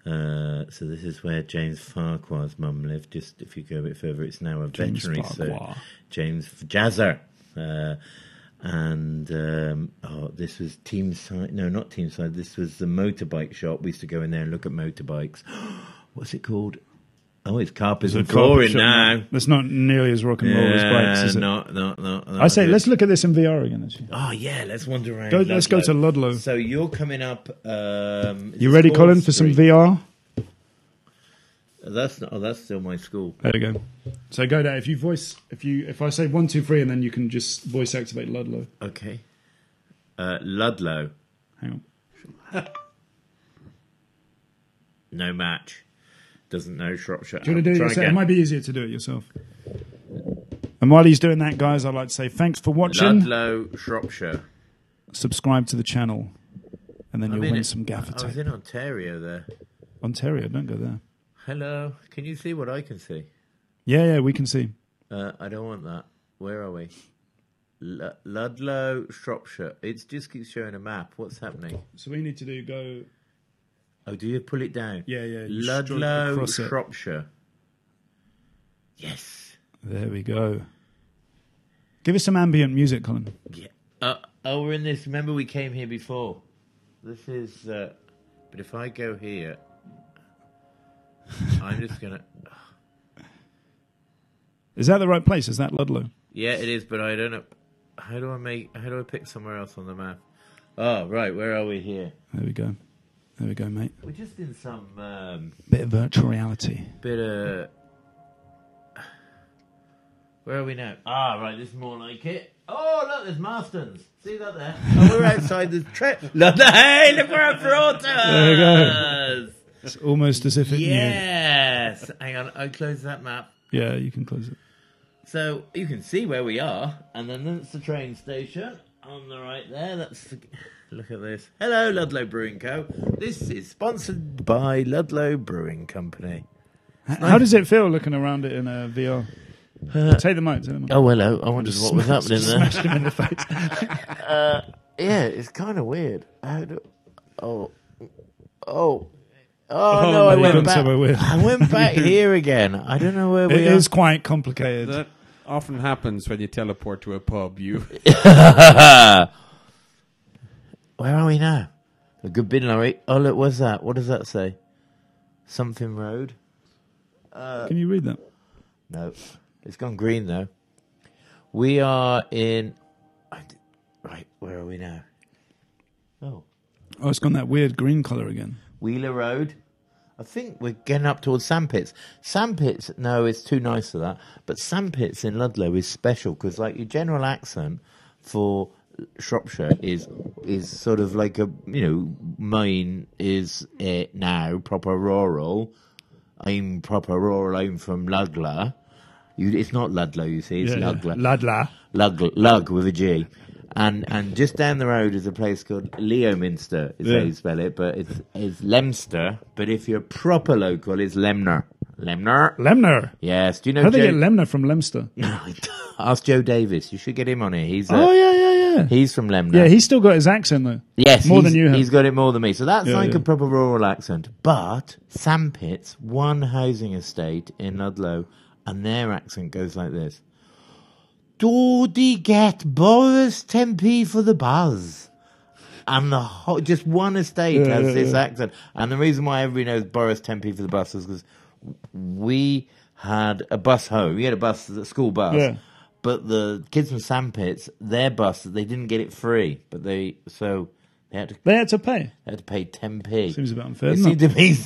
So this is where James Farquhar's mum lived. Just if you go a bit further, it's now a veterinary. So James Jazzer. This was Teamside. No, not Teamside. This was the motorbike shop. We used to go in there and look at motorbikes. What's it called? Oh, it's Carpets and Flooring now. That's not nearly as rock and roll as bikes, is it? No. I say, let's look at this in VR again, actually. Oh, yeah, let's wander around. Let's go to Ludlow. So you're coming up... you ready, Colin, for some VR? That's still my school. There we go. So go there. If I say 1, 2, 3, and then you can just voice activate Ludlow. Okay. Ludlow. Hang on. No match. Doesn't know Shropshire. Do you want to do it yourself? It might be easier to do it yourself. And while he's doing that, guys, I'd like to say thanks for watching. Ludlow, Shropshire. Subscribe to the channel, and then you'll win some gaffer tape. I was in Ontario there. Ontario, don't go there. Hello. Can you see what I can see? Yeah, we can see. I don't want that. Where are we? Ludlow, Shropshire. It just keeps showing a map. What's happening? So we need to go... Oh, do you pull it down? Yeah. Ludlow, Shropshire. Yes. There we go. Give us some ambient music, Colin. Yeah. We're in this. Remember we came here before. This is... but if I go here... I'm just going to... Is that the right place? Is that Ludlow? Yeah, it is, but I don't know... How do I pick somewhere else on the map? Oh, right. Where are we here? There we go, mate. We're just in some... bit of virtual reality. Where are we now? Right, this is more like it. Oh, look, there's Marston's. See that there? Oh, we're outside the trip. Hey, look, we're out for autos. There we go. It's almost as if it knew. Yes. Hang on, I close that map. Yeah, you can close it. So you can see where we are, and then that's the train station on the right there. Look at this. Hello, Ludlow Brewing Co. This is sponsored by Ludlow Brewing Company. How does it feel looking around it in a VR? Take the mic. Oh, hello. I wondered what was happening there. Smashed him in the face. Yeah, it's kind of weird. No, I went back. I went back here again. I don't know where we are. It is quite complicated. That often happens when you teleport to a pub. Where are we now? A good bin lorry. Oh, look, what's that? What does that say? Something road. Can you read that? No. It's gone green, though. We are in... Right, where are we now? Oh, it's gone that weird green colour again. Wheeler Road. I think we're getting up towards Sandpits. Sandpits, no, it's too nice for that. But Sandpits in Ludlow is special because, like, your general accent for Shropshire is sort of like a, mine is now proper rural. I'm proper rural. I'm from Ludlow. It's not Ludlow, you see. It's Ludlow. Lug with a G. And just down the road is a place called Leominster, is how you spell it, but it's Leominster. But if you're proper local, it's Lemner. Lemner? Yes. Do you know how do they get Lemner from Leominster? Ask Joe Davis. You should get him on here. Yeah. He's from Lemner. Yeah, he's still got his accent, though. Yes. More than you have. He's got it more than me. So that's a proper rural accent. But Sandpits, one housing estate in Ludlow, and their accent goes like this. Dodie get Boris 10p for the buzz. And just one estate has this accent. And the reason why everybody knows Boris 10p for the bus is because we had a bus home. We had a bus, a school bus. Yeah. But the kids from Sandpits, their bus, they didn't get it free. But they had to pay. They had to pay 10p. Seems a bit unfair. It seemed to me,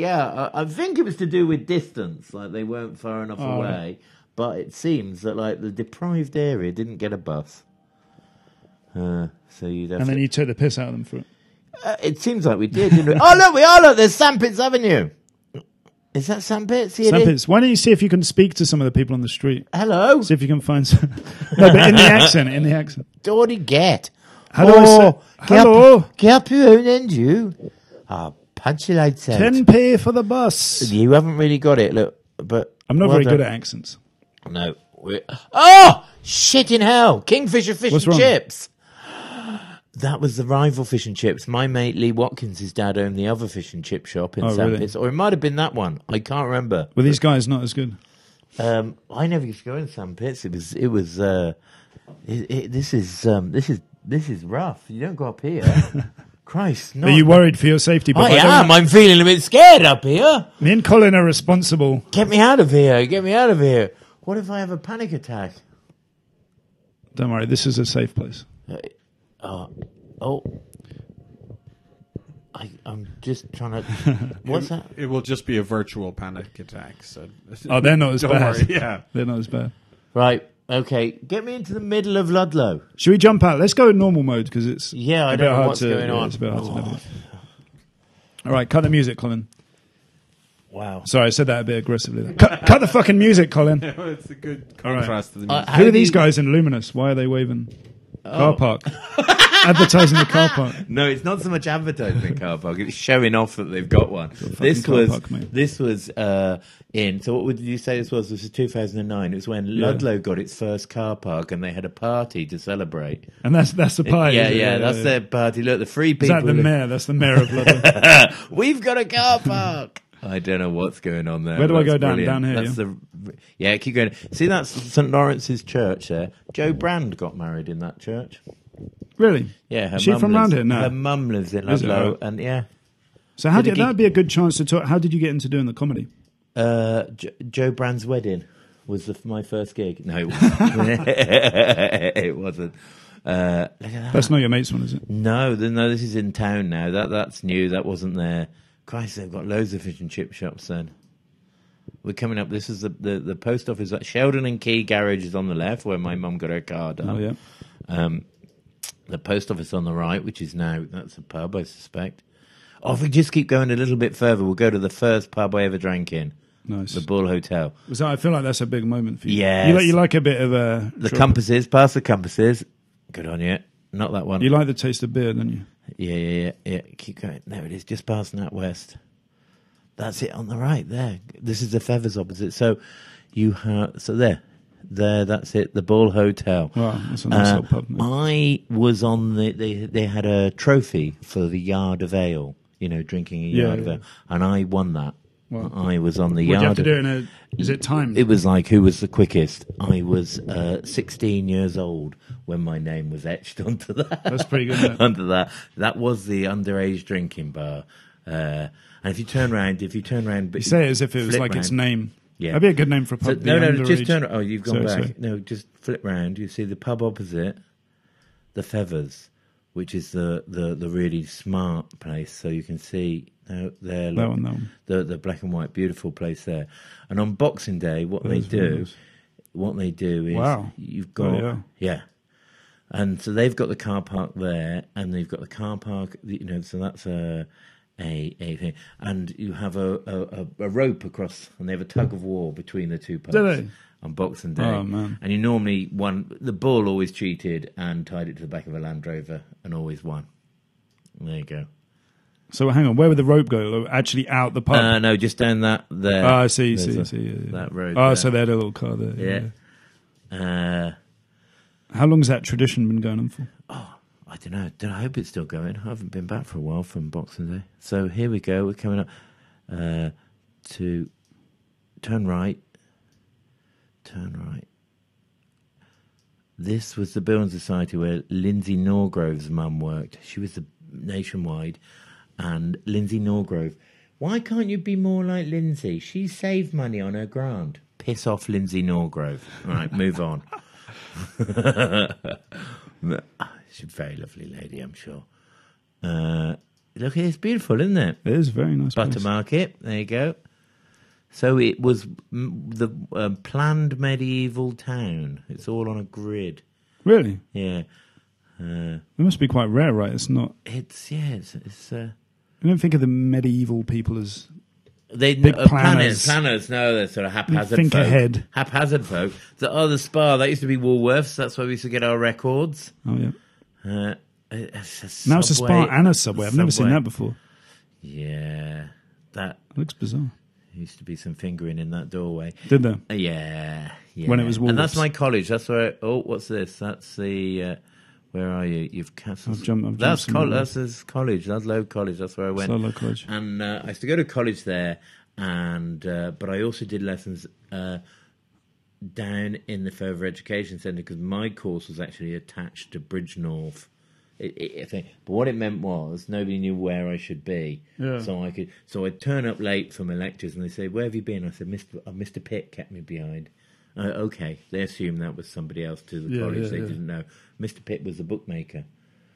I think it was to do with distance. Like they weren't far enough away. Right. But it seems that like the deprived area didn't get a bus. So you'd have and then you took the piss out of them for it. It seems like we did, didn't we? Oh, look, we are. Look, there's Sandpits Avenue. Is that Sandpits? Sandpits. Why don't you see if you can speak to some of the people on the street? Hello? See if you can find some. No, but in the accent. Dodie get. How do I say? Hello? Get up your own end, you. Punch your lights out. 10p for the bus. You haven't really got it, look. But I'm not very good at accents. No. Oh! Shit in hell. Kingfisher fish and chips. That was the rival fish and chips. My mate Lee Watkins' dad owned the other fish and chip shop in Sandpits, or it might have been that one. I can't remember. Were these guys not as good? I never used to go in Sandpits. This is rough. You don't go up here. Christ, no. Are you worried for your safety? I am. I'm feeling a bit scared up here. Me and Colin are responsible. Get me out of here. Get me out of here. What if I have a panic attack? Don't worry, this is a safe place. I'm just trying to... What's that? It will just be a virtual panic attack. So they're not as don't bad. worry, yeah. They're not as bad. Right, okay. Get me into the middle of Ludlow. Should we jump out? Let's go in normal mode because it's I don't know what's going on. It's a bit hard to navigate. All right, cut the music, Colin. Wow. Sorry, I said that a bit aggressively. Cut the fucking music, Colin. It's a good contrast to the music. Who are these guys in Luminous? Why are they waving? Car park. Advertising the car park. No, it's not so much advertising the car park. It's showing off that they've got one. This was in. So what would you say this was? This was 2009. It was when Ludlow got its first car park, and they had a party to celebrate. And that's the party. That's their party. Look, the free people. Is that the mayor? That's the mayor of Ludlow. We've got a car park. I don't know what's going on there. Where do I go down? Brilliant. Down here. Keep going. See, that's St. Lawrence's church there. Joe Brand got married in that church. Really? Yeah. Is she from around here? No. Her mum lives in Ludlow, and yeah. So that'd be a good chance to talk. How did you get into doing the comedy? Joe Brand's wedding was my first gig. No, it wasn't. It wasn't. Look at that. That's not your mate's one, is it? No. This is in town now. That's new. That wasn't there. Christ, they've got loads of fish and chip shops then. We're coming up. This is the post office. Sheldon and Key Garage is on the left, where my mum got her car done. Oh, yeah. The post office on the right, which is now, that's a pub, I suspect. Oh, if we just keep going a little bit further, we'll go to the first pub I ever drank in. Nice. The Bull Hotel. I feel like that's a big moment for you. Yeah. You like a bit of the compasses, past the compasses. Good on you. Not that one. You like the taste of beer, don't you? Yeah. Keep going. There it is, just past Nat West. That's it on the right there. This is the Feathers opposite. So you have there. That's it. The Bull Hotel. Wow, that's a nice little pub. I was on they had a trophy for the yard of ale. Drinking a yard of ale, and I won that. Wow. I was on the yard. What do you have to do is it timed? It was like who was the quickest. I was 16 years old when my name was etched onto that. That's pretty good. Isn't it? Onto that was the underage drinking bar. And if you turn around, you say it as if it was like its name. Yeah, that'd be a good name for a pub. Just turn. Oh, you've gone back. Sorry. No, just flip round. You see the pub opposite, the Feathers, which is the really smart place. So you can see there, that one. The black and white beautiful place there. And on Boxing Day, what they do is you've got and so they've got the car park there, and they've got the car park. So that's a thing, and you have a rope across, and they have a tug of war between the two pubs. Do they? On Boxing Day. Oh, man. And you normally won. The Bull always cheated and tied it to the back of a Land Rover and always won. There you go. So hang on, where would the rope go? Actually out the pub? No, just down that there. Oh, I see. That road. Oh, there. So they had a little car there. Yeah. How long's that tradition been going on for? Oh, I don't know. I hope it's still going. I haven't been back for a while from Boxing Day. So here we go. We're coming up to turn right. This was the Building Society where Lindsay Norgrove's mum worked. She was the Nationwide. And Lindsay Norgrove, why can't you be more like Lindsay? She saved money on her grant. Piss off, Lindsay Norgrove. Right, move on. She's a very lovely lady, I'm sure. Look, it's beautiful, isn't it? It is a very nice Butter place. Market, there you go. So it was the planned medieval town. It's all on a grid. Really? Yeah. It must be quite rare, right? It's not... It's I don't think of the medieval people as big planners. Planners, no, they're sort of haphazard think folk. ahead. Haphazard folk. The Spa, that used to be Woolworths. That's where we used to get our records. Oh, yeah. Now it's a Spa and a Subway. I've never seen that before. Yeah. That looks bizarre. Used to be some fingering in that doorway. Did there? Yeah. When it was Woolworths. And that's my college. That's where... Oh, what's this? That's the... Where are you? You've cancelled. I've jumped That's somewhere. that's college. Ludlow College. That's where I went. Ludlow College. And I used to go to college there, and but I also did lessons down in the further education centre because my course was actually attached to Bridgnorth. But what it meant was nobody knew where I should be, so I'd turn up late for my lectures, and they say, "Where have you been?" I said, "Mr. Pitt kept me behind." Okay, they assumed that was somebody else to the college. They didn't know. Mr. Pitt was the bookmaker,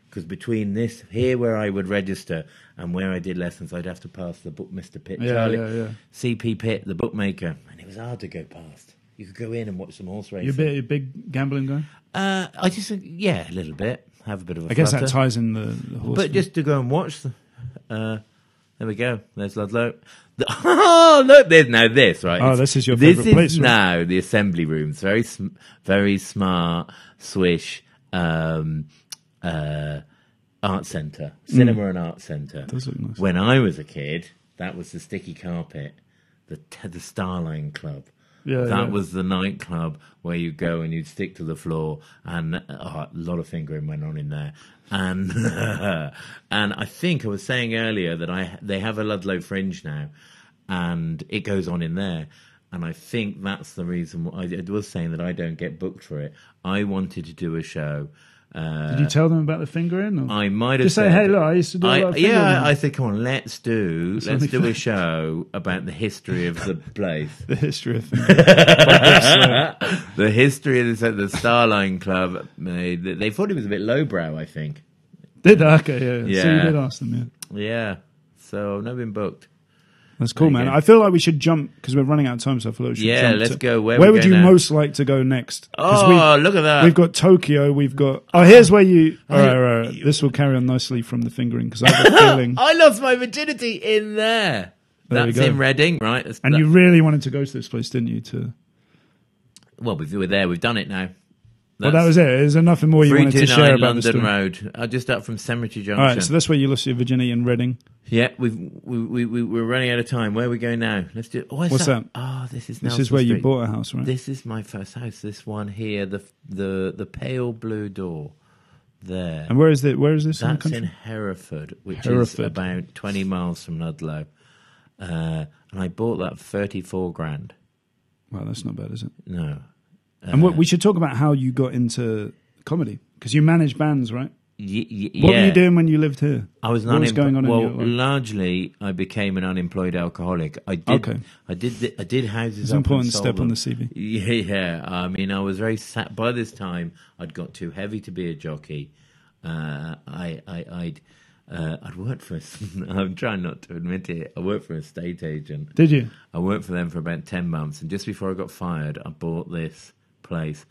because between this here where I would register and where I did lessons, I'd have to pass the book Mr. Pitt, CP Pitt, the bookmaker, and it was hard to go past. You could go in and watch some horse racing. You a big gambling guy? I just think, a little bit. Have a bit of a I guess flutter. that ties in the horse. But just to go and watch them. There we go. There's Ludlow. Oh, look, there's now this, right? Oh, this is your favourite place, This is now the assembly rooms. Very smart, swish, art centre. Cinema and art centre. Does look nice. When I was a kid, that was the sticky carpet, the Starline Club. That was the nightclub where you go and you'd stick to the floor, and a lot of fingering went on in there. And and I think I was saying earlier that they have a Ludlow Fringe now, and it goes on in there. And I think that's the reason I was saying that I don't get booked for it. I wanted to do a show. Did you tell them about the fingering? Or? I might have just say, "Hey, look, I used to do a lot of fingering." I said, "Come on, let's do a show about the history of the place, the history of fingering, the history of the Starline Club." They thought it was a bit lowbrow, I think. Did they? Okay, yeah. So you did ask them, yeah. So I've not been booked. That's cool, man. I feel like we should jump because we're running out of time. So I feel like we should jump. Let's go. Where would you most like to go next? Oh, look at that! We've got Tokyo. We've got. Oh, here's where you. All right. This will carry on nicely from the fingering because I have a feeling. I lost my virginity in there. That's in Reading, right? You really wanted to go to this place, didn't you? Well, we were there. We've done it now. Well, that was it. There's nothing more you wanted to share about London the Road. Just up from Cemetery Junction. All right, so that's where you lost your virginity in Reading. Yeah, we're running out of time. Where are we going now? Let's do. What's that? Oh, this is where Street. you bought a house, right? This is my first house. This one here, the pale blue door. There. And where is it? Where is this? That's in Hereford, which is about 20 miles from Ludlow. And I bought that for 34 grand. Well, that's not bad, is it? No. And we should talk about how you got into comedy because you manage bands, right? What were you doing when you lived here? I was what was going on in your life? Largely, I became an unemployed alcoholic. I did houses. It's an important step on the CV. Yeah. I mean, I was very sad. By this time, I'd got too heavy to be a jockey. I'd worked for. I'm trying not to admit it. I worked for an estate agent. Did you? I worked for them for about 10 months, and just before I got fired, I bought this place,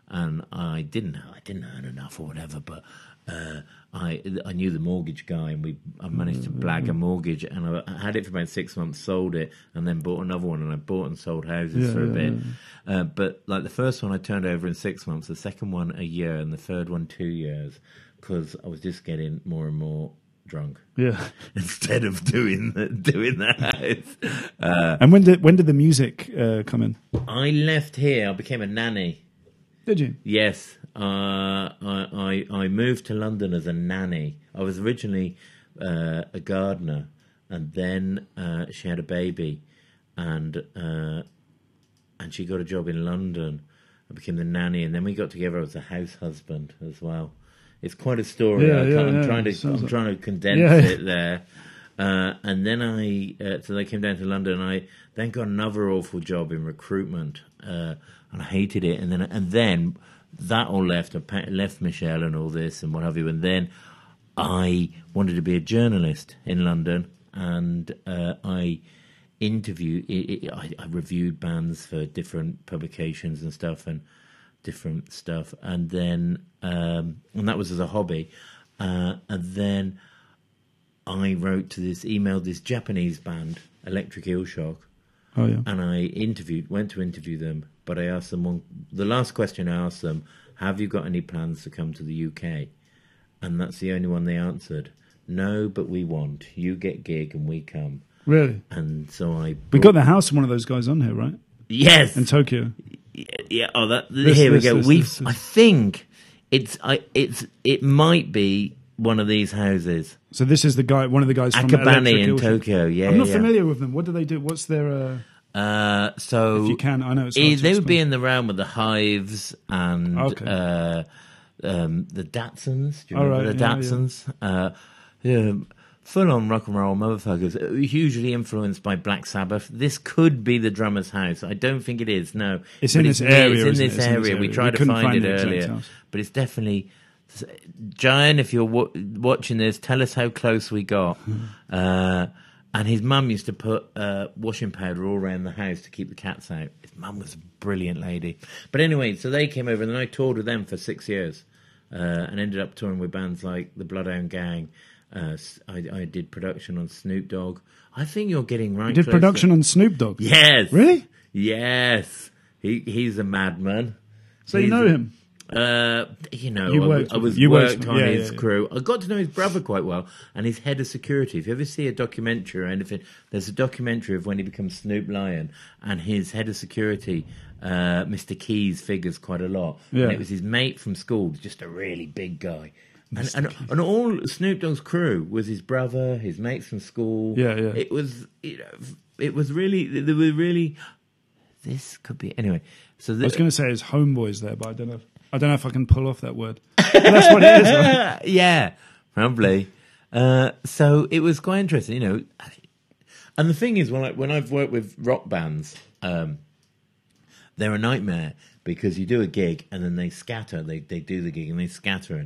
and I didn't earn enough or whatever, but I knew the mortgage guy, and I managed to blag a mortgage, and I had it for about 6 months, sold it, and then bought another one, and I bought and sold houses for a bit. But like the first one I turned over in 6 months, the second one a year, and the third one 2 years, because I was just getting more and more drunk. Yeah. Instead of doing the house. And when did the music come in? I left here. I became a nanny. Did you? Yes. I moved to London as a nanny. I was originally a gardener, and then she had a baby, and she got a job in London. I became the nanny, and then we got together as a house husband as well. It's quite a story. I'm trying to condense it there. And then so I came down to London. And I then got another awful job in recruitment, and I hated it. And then that all left. I left Michelle and all this and what have you. And then I wanted to be a journalist in London, and I interviewed. I reviewed bands for different publications and stuff, and different stuff, and then and that was as a hobby, and then I emailed this Japanese band, Electric Eel Shock, and I went to interview them, but I asked them the last question I asked them, have you got any plans to come to the UK? And that's the only one they answered. No, but we want. You get gig and we come. Really? And so we got the house of one of those guys on here, right? Yes. In Tokyo. Yeah. Oh, here we go. I think It might be one of these houses. So this is the guy, one of the guys from Akabane in Electric Eel. Tokyo. Yeah, I'm not familiar with them. What do they do? What's their? So if you can, I know it's hard to they would be explain. in the realm of the Hives and Okay. the Datsuns. Do you All remember right, the yeah, Datsuns? Yeah, full-on rock and roll motherfuckers. Hugely influenced by Black Sabbath. This could be the drummer's house. I don't think it is. No, It's in this area. It's in this area. We tried to find it earlier, but it's definitely. Giant, if you're watching this, tell us how close we got. And his mum used to put washing powder all around the house to keep the cats out. His mum was a brilliant lady. But anyway, so they came over, and then I toured with them for 6 years and ended up touring with bands like the Bloodhound Gang. I did production on Snoop Dogg. I think you're getting right. You did production on Snoop Dogg? Yes. Really? Yes. He's a madman. So you know him? I was you worked on yeah, his yeah. crew. I got to know his brother quite well, and his head of security. If you ever see a documentary or anything, there's a documentary of when he becomes Snoop Lion, and his head of security, Mr. Keys, figures quite a lot. Yeah. And it was his mate from school, just a really big guy. And all Snoop Dogg's crew was his brother, his mates from school. Yeah, yeah. It was really, they were really. This could be anyway. So I was going to say his homeboys there, but I don't know if I can pull off that word. But that's what it is, right? Yeah, probably. So it was quite interesting, you know. And the thing is, when I've worked with rock bands, they're a nightmare because you do a gig and then they scatter. They do the gig and they scatter,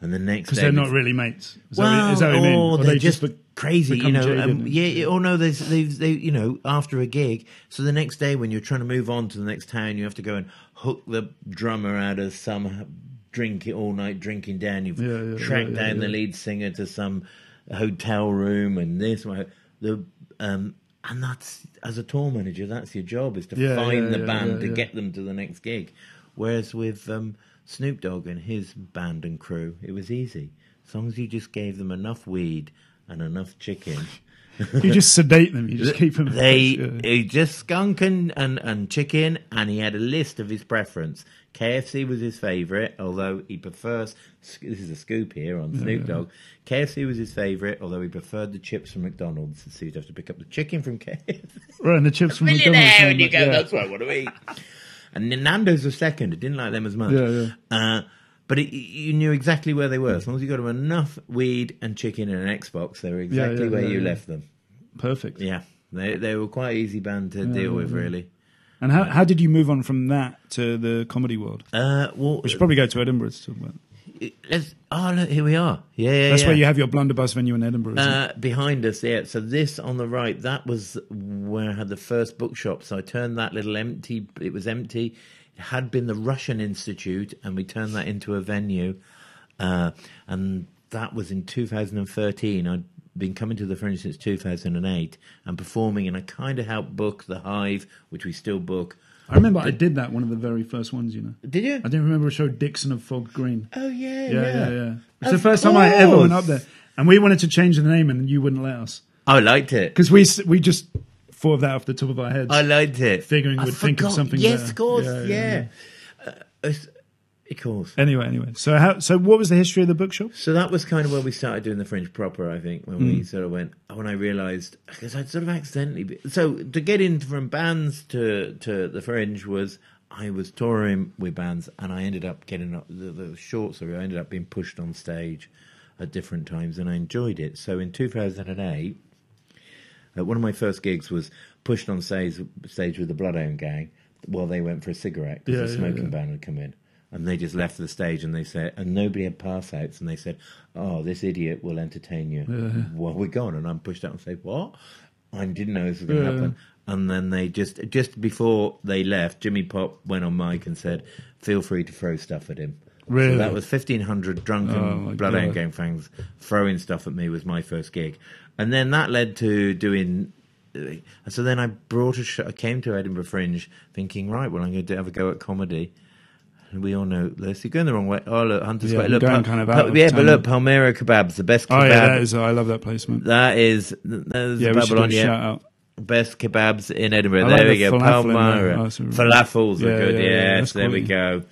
and the next day because they're not really mates. Is well, that what you mean? Or they're just crazy, you know. jaded They you know, after a gig. So the next day, when you're trying to move on to the next town, you have to go and hook the drummer out of some all night drinking den. You've tracked down the lead singer to some hotel room, and this and that's, as a tour manager, that's your job, is to find the band to get them to the next gig. Whereas with Snoop Dogg and his band and crew, it was easy. As long as you just gave them enough weed and enough chicken. You just sedate them. You just keep them. He just skunk and chicken, and he had a list of his preference. KFC was his favourite, although he prefers. This is a scoop here on Snoop Dogg. KFC was his favourite, although he preferred the chips from McDonald's. So you'd have to pick up the chicken from KFC. Right, and the chips from McDonald's. There you go. That's what I want to eat. And then Nando's was second. I didn't like them as much. But you knew exactly where they were. As long as you got them enough weed and chicken and an Xbox, they were exactly where you left them. Perfect. Yeah, they were quite easy band to deal with, really. And how did you move on from that to the comedy world? We should probably go to Edinburgh to talk about it. Look, here we are. That's where you have your blunderbuss venue in Edinburgh, isn't it? Behind us, yeah. So this on the right, that was where I had the first bookshop. So I turned that little empty. It was empty. It had been the Russian Institute, and we turned that into a venue. And that was in 2013. I'd been coming to the Fringe since 2008 and performing, and I kind of helped book the Hive, which we still book. I remember I did that, one of the very first ones, you know. Did you? I didn't remember a show, Dixon of Fog Green. Oh, yeah. Yeah. It's the first time I ever went up there. And we wanted to change the name, and you wouldn't let us. I liked it. Because we just thought of that off the top of our heads. I liked it. Figuring we'd think of something Yes, better. of course, yeah. Of course. Anyway. So what was the history of the bookshop? So that was kind of where we started doing the Fringe proper, I think, when we sort of when I realised, because I'd sort of accidentally... So to get in from bands to the Fringe was, I was touring with bands, and I ended up getting the short story, I ended up being pushed on stage at different times, and I enjoyed it. So in 2008, one of my first gigs was pushed on stage with the Bloodhound Gang while they went for a cigarette, because the smoking ban had come in. And they just left the stage, and they said, and nobody had pass outs, and they said, "Oh, this idiot will entertain you while we're gone." And I'm pushed out and say, "What?" I didn't know this was going to happen. And then they just before they left, Jimmy Pop went on mic and said, "Feel free to throw stuff at him." Really? So that was 1,500 drunken Bloodhound Gang fans throwing stuff at me was my first gig, and then that led to doing. So then I brought I came to Edinburgh Fringe thinking, right, well, I'm going to have a go at comedy. And we all know this. You're going the wrong way. Oh, look, Hunter's Way. Look, going kind of out of but town. look, Palmyra Kebabs, the best kebab. Oh, yeah, that is. I love that placement. That is We should do a shout out. Best kebabs in Edinburgh. I like there we the go. falafel in there. Palmyra. Falafels are good. Yeah, Yes, there we go.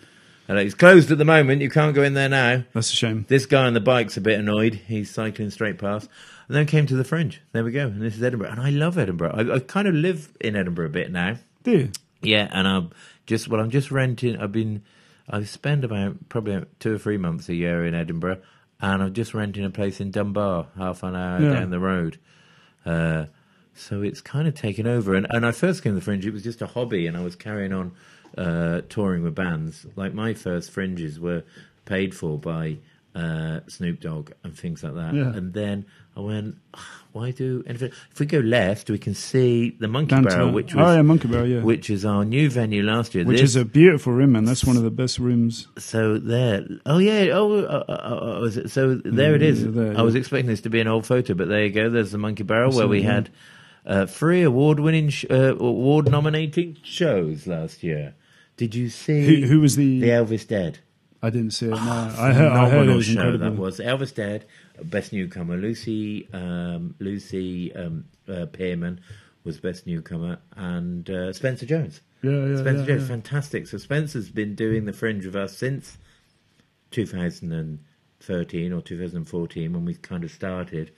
It's closed at the moment. You can't go in there now. That's a shame. This guy on the bike's a bit annoyed. He's cycling straight past. And then came to the Fringe. There we go. And this is Edinburgh. And I love Edinburgh. I kind of live in Edinburgh a bit now. Do you? Yeah, and I'm just renting. I spend probably 2 or 3 months a year in Edinburgh, and I'm just renting a place in Dunbar, half an hour down the road. So it's kind of taken over. And I first came to the Fringe, it was just a hobby, and I was carrying on touring with bands. Like my first Fringes were paid for by Snoop Dogg and things like that. Yeah. And then I went, if we go left, we can see the Monkey Barrel, Monkey Barrel, which is our new venue last year. Which is a beautiful room, man. That's one of the best rooms. So there, so there it is. I was expecting this to be an old photo, but there you go. There's the Monkey Barrel where we had 3 award-nominating shows last year. Did you see? Who was the Elvis Dead? I didn't see it. No. I heard it was incredible. That was Elvis Dead, best newcomer. Lucy Pearman was best newcomer, and Spencer Jones. Spencer Jones, fantastic. So Spencer's been doing the Fringe with us since 2013 or 2014 when we kind of started.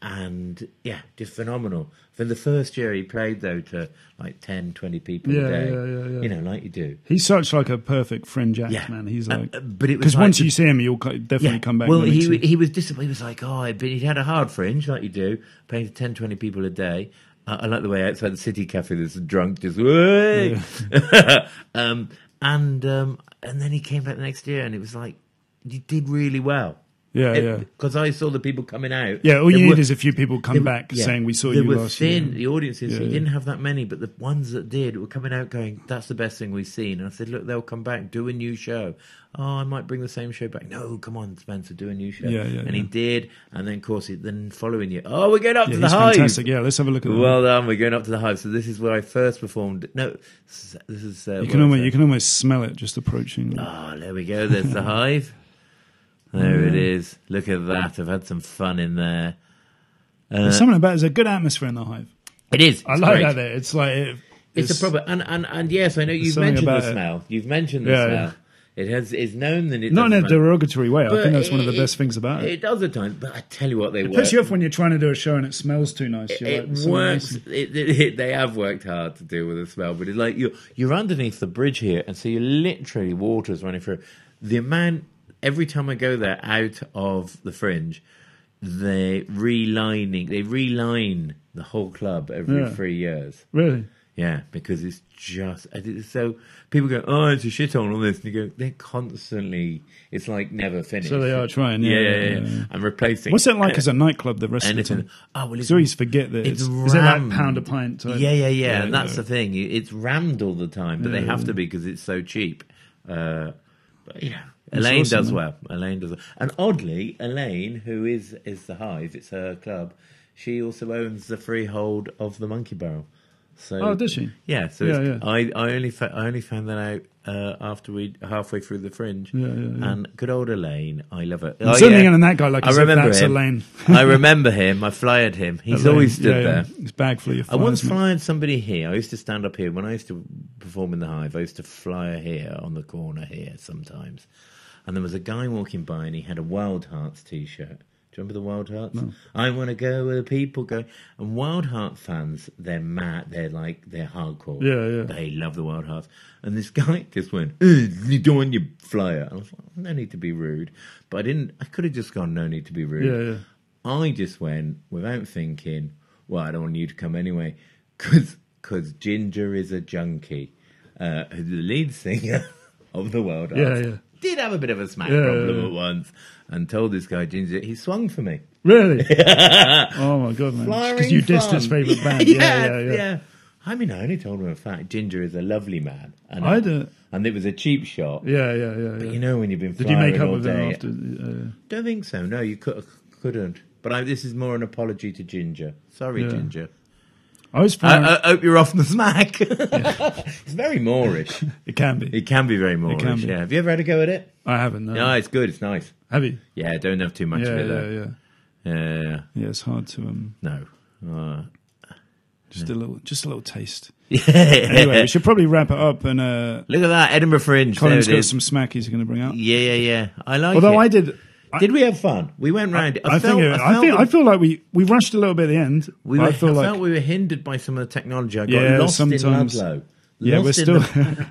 And yeah, just phenomenal. For the first year he played though to like 10, 20 people a day. You know, like you do. He's such like a perfect Fringe act, man. He's like, but it was because once you see him, you'll definitely come back. Well, he was disappointed. He was like, he had a hard Fringe, like you do, playing to 10, 20 people a day. I like the way outside the City Cafe there's a drunk just and then he came back the next year and it was like, you did really well. Because I saw the people coming out. Yeah, all you need is a few people come back saying we saw you last year. The audiences, you didn't have that many, but the ones that did were coming out going, that's the best thing we've seen. And I said, look, they'll come back, do a new show. Oh, I might bring the same show back. No, come on, Spencer, do a new show. And he did. And then, of course, then following you, we're going up to the Hive. Fantastic. Yeah, let's have a look at that. Well done, we're going up to the Hive. So this is where I first performed. No, this is... you can almost smell it just approaching. Oh, there we go. There's the Hive. There it is. Look at that. I've had some fun in there. There's something about there's a good atmosphere in the Hive. It is. I like that there. It's like... It's a proper... And yes, I know you've mentioned the smell. You've mentioned the smell. It's known that it not in a derogatory way. I think that's one of the best things about it. It does at times, but I tell you what, it puts you off when you're trying to do a show and it smells too nice. It works. They have worked hard to deal with the smell, but it's like you're underneath the bridge here, and so you literally water's running through. The amount every time I go there out of the Fringe, they reline the whole club every 3 years. Really? Yeah, because it's just so people go, it's a shithole on this, and you go, they're constantly. It's like never finished. So they are trying, yeah. And replacing. What's it like as a nightclub? The rest of the time. It's I always forget that is it like pound a pint? Type? Yeah. And that's the thing. It's rammed all the time, but they have to be because it's so cheap. But yeah. Elaine does well. And oddly, Elaine, who is the Hive, it's her club. She also owns the freehold of the Monkey Barrel. So, does she? Yeah. So I only found that out after we halfway through the Fringe. Yeah. And good old Elaine, I love her. I'm certainly getting that guy like I remember that's him. Elaine. I remember him. I flyered him. He's always stood there. His bag full of flyers. I once flyered somebody here. I used to stand up here when I used to perform in the Hive. I used to flyer here on the corner here sometimes. And there was a guy walking by and he had a Wild Hearts t-shirt. Do you remember the Wild Hearts? No. I want to go where the people go. And Wild Heart fans, they're mad. They're hardcore. Yeah. They love the Wild Hearts. And this guy just went, you don't want your flyer. I was like, no need to be rude. But I could have just gone, no need to be rude. Yeah. I just went, without thinking, well, I don't want you to come anyway. Because Ginger is a junkie. The lead singer of the Wild Hearts. Yeah. Did have a bit of a smack problem at once and told this guy, Ginger, he swung for me. Really? Oh, my God, man. Because you dissed his favourite band. Yeah. I mean, I only told him a fact. Ginger is a lovely man. And I don't. And it was a cheap shot. Yeah. But you know when you've been flying all day. Did you make up with him after? Don't think so. No, you couldn't. But this is more an apology to Ginger. Sorry, Ginger. I hope you're off the smack. It's very Moorish. It can be. It can be very Moorish, yeah. Have you ever had a go at it? I haven't, no. No, it's good. It's nice. Have you? Yeah, don't have too much of it, though. Yeah, it's hard to... No. Just a little taste. Yeah. Anyway, we should probably wrap it up. And look at that, Edinburgh Fringe. Colin's there it got is. some smackies he's going to bring out. Yeah. I like Although it. Did we have fun? We went round it. I feel like we rushed a little bit at the end. I felt we were hindered by some of the technology. I got lost sometimes. in Ludlow. Yeah, we're still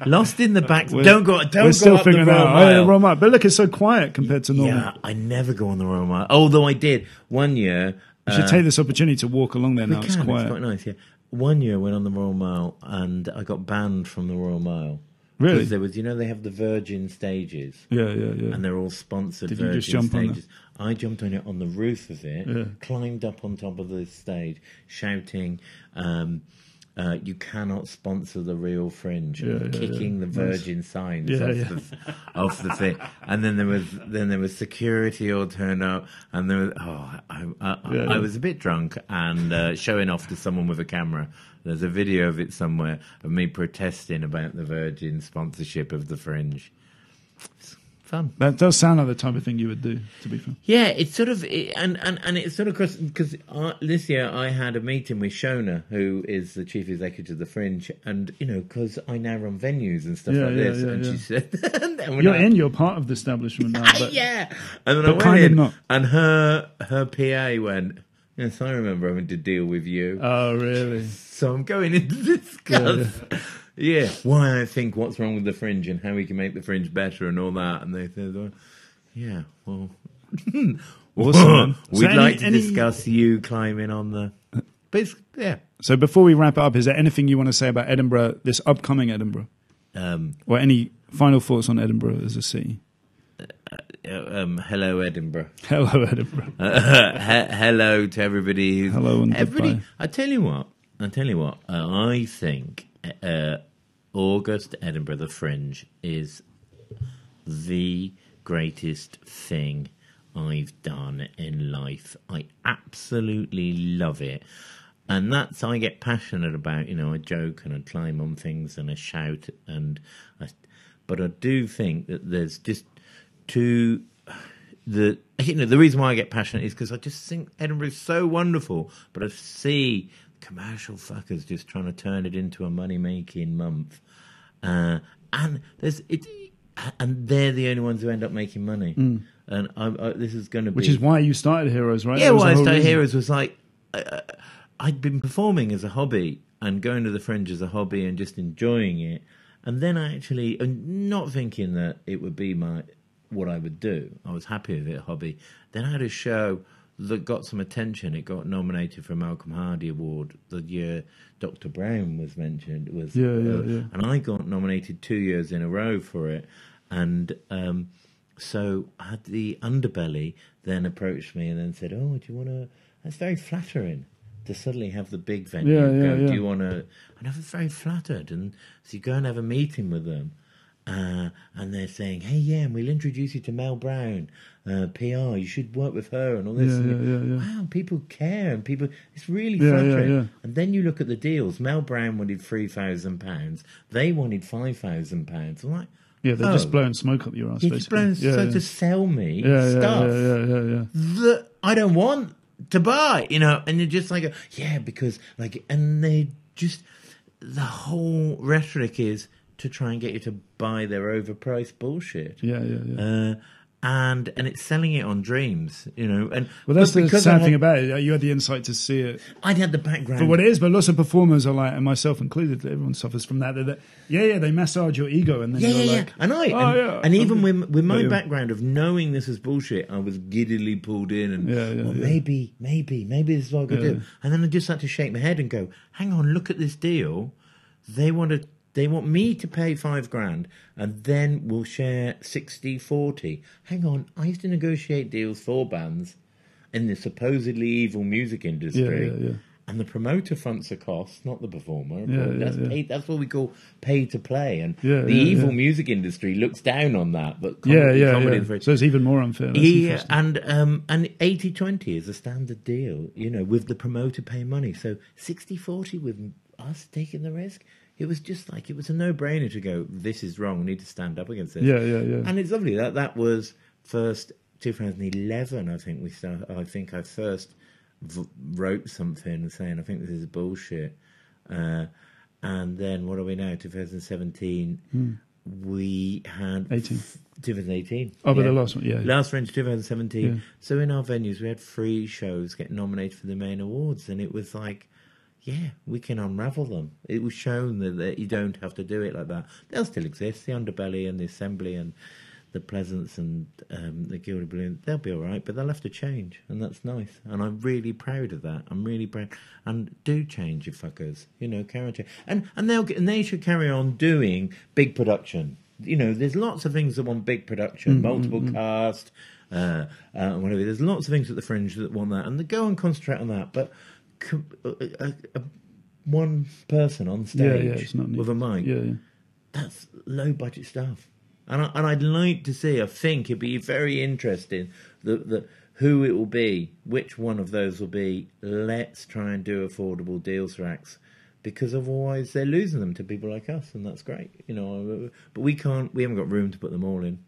lost in the back. Don't go up figuring the out. Royal Mile. But look, it's so quiet compared to normal. Yeah, I never go on the Royal Mile. Although I did one year. We should take this opportunity to walk along there now. It's quiet. It's quite nice. Yeah, one year I went on the Royal Mile and I got banned from the Royal Mile. Really? Because there was, they have the Virgin stages. Yeah. And they're all sponsored. Did Virgin you just jump stages. on I jumped on it on the roof of it, climbed up on top of the stage, shouting, you cannot sponsor the real Fringe, kicking the Virgin signs off the thing. And then there was security all turned up, and there was I was a bit drunk and showing off to someone with a camera. There's a video of it somewhere of me protesting about the Virgin sponsorship of the Fringe. It's fun. That does sound like the type of thing you would do, to be fair. Yeah, it's sort of, and it's sort of because this year I had a meeting with Shona, who is the chief executive of the Fringe, and because I now run venues and stuff like this, and she said, "You're part of the establishment now." But, yeah, and then I went in, and her PA went, "Yes, I remember having to deal with you." Oh, really? So I'm going in to discuss. Yeah, why I think what's wrong with the Fringe and how we can make the Fringe better and all that. And they said, awesome, we'd like to discuss you climbing on the... Yeah. So before we wrap it up, is there anything you want to say about Edinburgh, this upcoming Edinburgh? Or any final thoughts on Edinburgh as a city? Hello, Edinburgh. Hello, Edinburgh. Hello to everybody. Hello and everybody. Goodbye. I tell you what. I think August Edinburgh, the Fringe, is the greatest thing I've done in life. I absolutely love it. And that's, I get passionate about, I joke and I climb on things and I shout. But I do think that there's just the reason why I get passionate is because I just think Edinburgh is so wonderful. But I see commercial fuckers just trying to turn it into a money-making month. And they're the only ones who end up making money. And this is going to be... Which is why you started Heroes, right? Yeah, why I started Heroes was like... I'd been performing as a hobby and going to the Fringe as a hobby and just enjoying it. And then I actually... not thinking that it would be what I would do. I was happy with it, a hobby. Then I had a show that got some attention. It got nominated for a Malcolm Hardy Award the year Dr. Brown was mentioned. And I got nominated 2 years in a row for it. And so I had the Underbelly then approached me and then said, "Oh, do you want to..." That's very flattering to suddenly have the big venue. Do you want to... And I was very flattered. And so you go and have a meeting with them. And they're saying, "Hey, yeah, and we'll introduce you to Mel Brown, PR. You should work with her and all this." Wow, people care and people. It's really flattering. And then you look at the deals. Mel Brown wanted £3,000. They wanted £5,000. I'm like, they're just blowing smoke up your ass. You're just blowing to sell me stuff that I don't want to buy. And you're just like, because and they just the whole rhetoric is to try and get you to buy their overpriced bullshit. And it's selling it on dreams, And that's the sad thing about it. You had the insight to see it. I'd had the background for what it is, but lots of performers are like, and myself included, everyone suffers from that. They massage your ego, and then you're like, and even with my background of knowing this is bullshit, I was giddily pulled in, and maybe this is what I could do. And then I just had to shake my head and go, "Hang on, look at this deal. They want me to pay $5,000 and then we'll share 60-40. Hang on, I used to negotiate deals for bands in the supposedly evil music industry. And the promoter fronts the cost, not the performer. That's what we call pay to play. And the evil music industry looks down on that. But so it's even more unfair. And 80-20 is a standard deal, with the promoter paying money. So 60-40 with us taking the risk. It was just like, it was a no-brainer to go, this is wrong, we need to stand up against this. And it's lovely. That was first 2011, I think I first wrote something saying, I think this is bullshit. And then, what are we now? 2017. We had 2018. Oh, but the last one, yeah. Last Fringe 2017. Yeah. So in our venues, we had 3 shows get nominated for the main awards, and it was like, yeah, we can unravel them. It was shown that you don't have to do it like that. They'll still exist, the Underbelly and the Assembly and the Pleasance and the Gilded Balloon. They'll be all right, but they'll have to change, and that's nice. And I'm really proud of that. I'm really proud. And do change, you fuckers. You know, carry on. And they should carry on doing big production. You know, there's lots of things that want big production, multiple cast, whatever. There's lots of things at the Fringe that want that, and they go and concentrate on that. But one person on stage with a mic, that's low budget stuff. And I'd like to see. I think it'd be very interesting that who it will be, which one of those will be. Let's try and do affordable deals for acts. Because otherwise they're losing them to people like us, and that's great, you know. But we can't. We haven't got room to put them all in.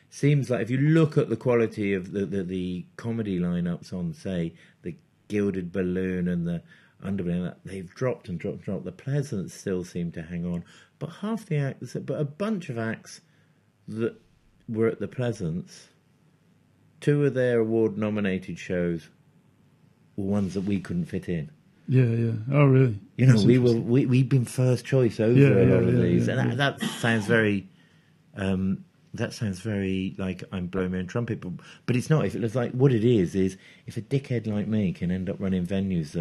Seems like if you look at the quality of the comedy lineups on, say, the Gilded Balloon and the Underbelly, they've dropped and dropped and dropped. The Pleasants still seem to hang on, but half the acts, but a bunch of acts that were at the Pleasants, 2 of their award-nominated shows were ones that we couldn't fit in. Yeah. Oh, really? You know, we've been first choice over a lot of these, and that sounds very. That sounds very like I'm blowing my own trumpet, but it's not. If it was like what it is if a dickhead like me can end up running venues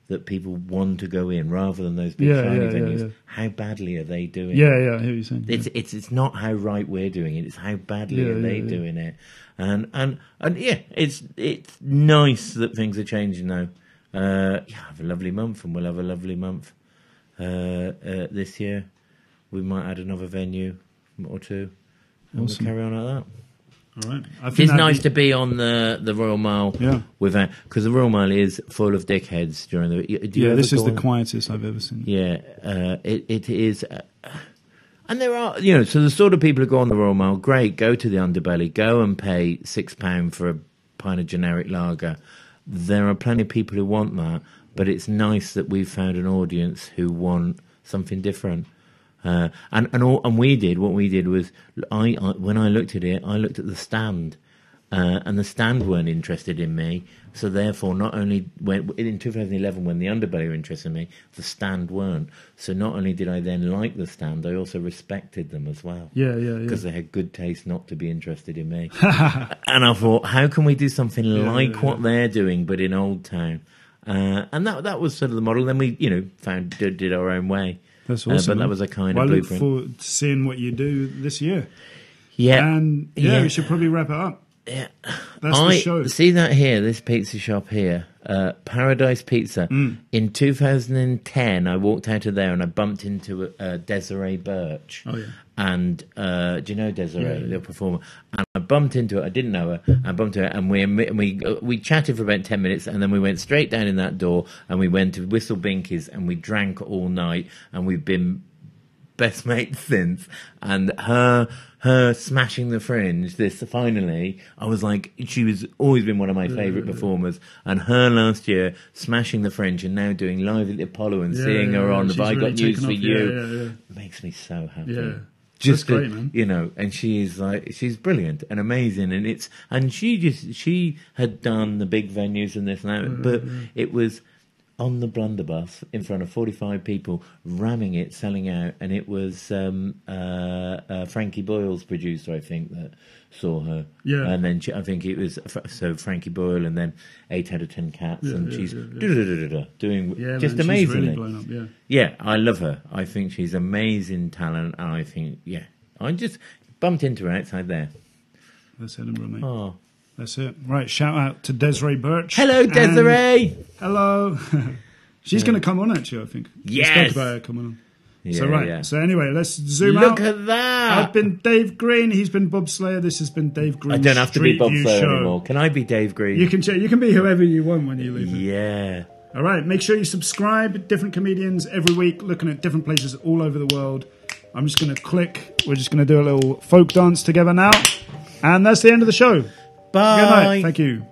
that people want to go in rather than those big shiny venues, how badly are they doing it? Yeah, I hear what you're saying. It's not how right we're doing it; it's how badly are they doing it. And yeah, it's nice that things are changing now. I have a lovely month, and we'll have a lovely month this year. We might add another venue or 2, and we'll carry on like that. All right. It's nice to be on the Royal Mile without, because the Royal Mile is full of dickheads during the. This is the quietest I've ever seen. Yeah, it is. And there are, you know, so the sort of people who go on the Royal Mile, great, go to the Underbelly, go and pay £6 for a pint of generic lager. There are plenty of people who want that, but it's nice that we've found an audience who want something different. And we did what we did was when I looked at it, I looked at the stand, and the stand weren't interested in me. So therefore, not only in 2011 when the Underbelly were interested in me, the stand weren't. So not only did I then like the stand, I also respected them as well. Yeah. Because they had good taste not to be interested in me. And I thought, how can we do something like what they're doing, but in Old Town? And that was sort of the model. Then we, you know, did our own way. That's awesome. But that was a kind of blueprint. I look forward to seeing what you do this year. Yeah. And we should probably wrap it up. Yeah. That's the show. See that here, this pizza shop here, Paradise Pizza. In 2010, I walked out of there and I bumped into Desiree Birch. Oh, yeah. And do you know Desiree, the performer? And I bumped into her. I didn't know her. I bumped into her, and we chatted for about 10 minutes, and then we went straight down in that door, and we went to Whistle Binkies, and we drank all night, and we've been best mates since. And her smashing the Fringe, finally, I was like, she was always been one of my favourite performers, and her last year smashing the Fringe and now doing Live at the Apollo and seeing her on Have I Got News for You makes me so happy. Yeah. Just great, man. You know, and she's brilliant and amazing, and she had done the big venues and this and that, but it was on the blunderbuss in front of 45 people, ramming it, selling out, and it was Frankie Boyle's producer, I think, that saw her. Yeah. And then I think it was Frankie Boyle, and then 8 out of 10 Cats, and she's doing just amazingly. She's really blown up, yeah, I love her. I think she's amazing talent, and I think, I just bumped into her outside there. That's Edinburgh, mate. Oh. That's it. Right, shout out to Desiree Birch. Hello, Desiree. Hello. She's going to come on, actually, I think. Yes. We spoke about her coming on. So anyway, let's zoom out. Look at that. I've been Dave Green. He's been Bob Slayer. This has been Dave Green. I don't have to be Bob Slayer anymore. Can I be Dave Green? You can be whoever you want when you leave. Yeah. All right, make sure you subscribe. Different comedians every week, looking at different places all over the world. I'm just going to click. We're just going to do a little folk dance together now. And that's the end of the show. Bye. Good night. Thank you.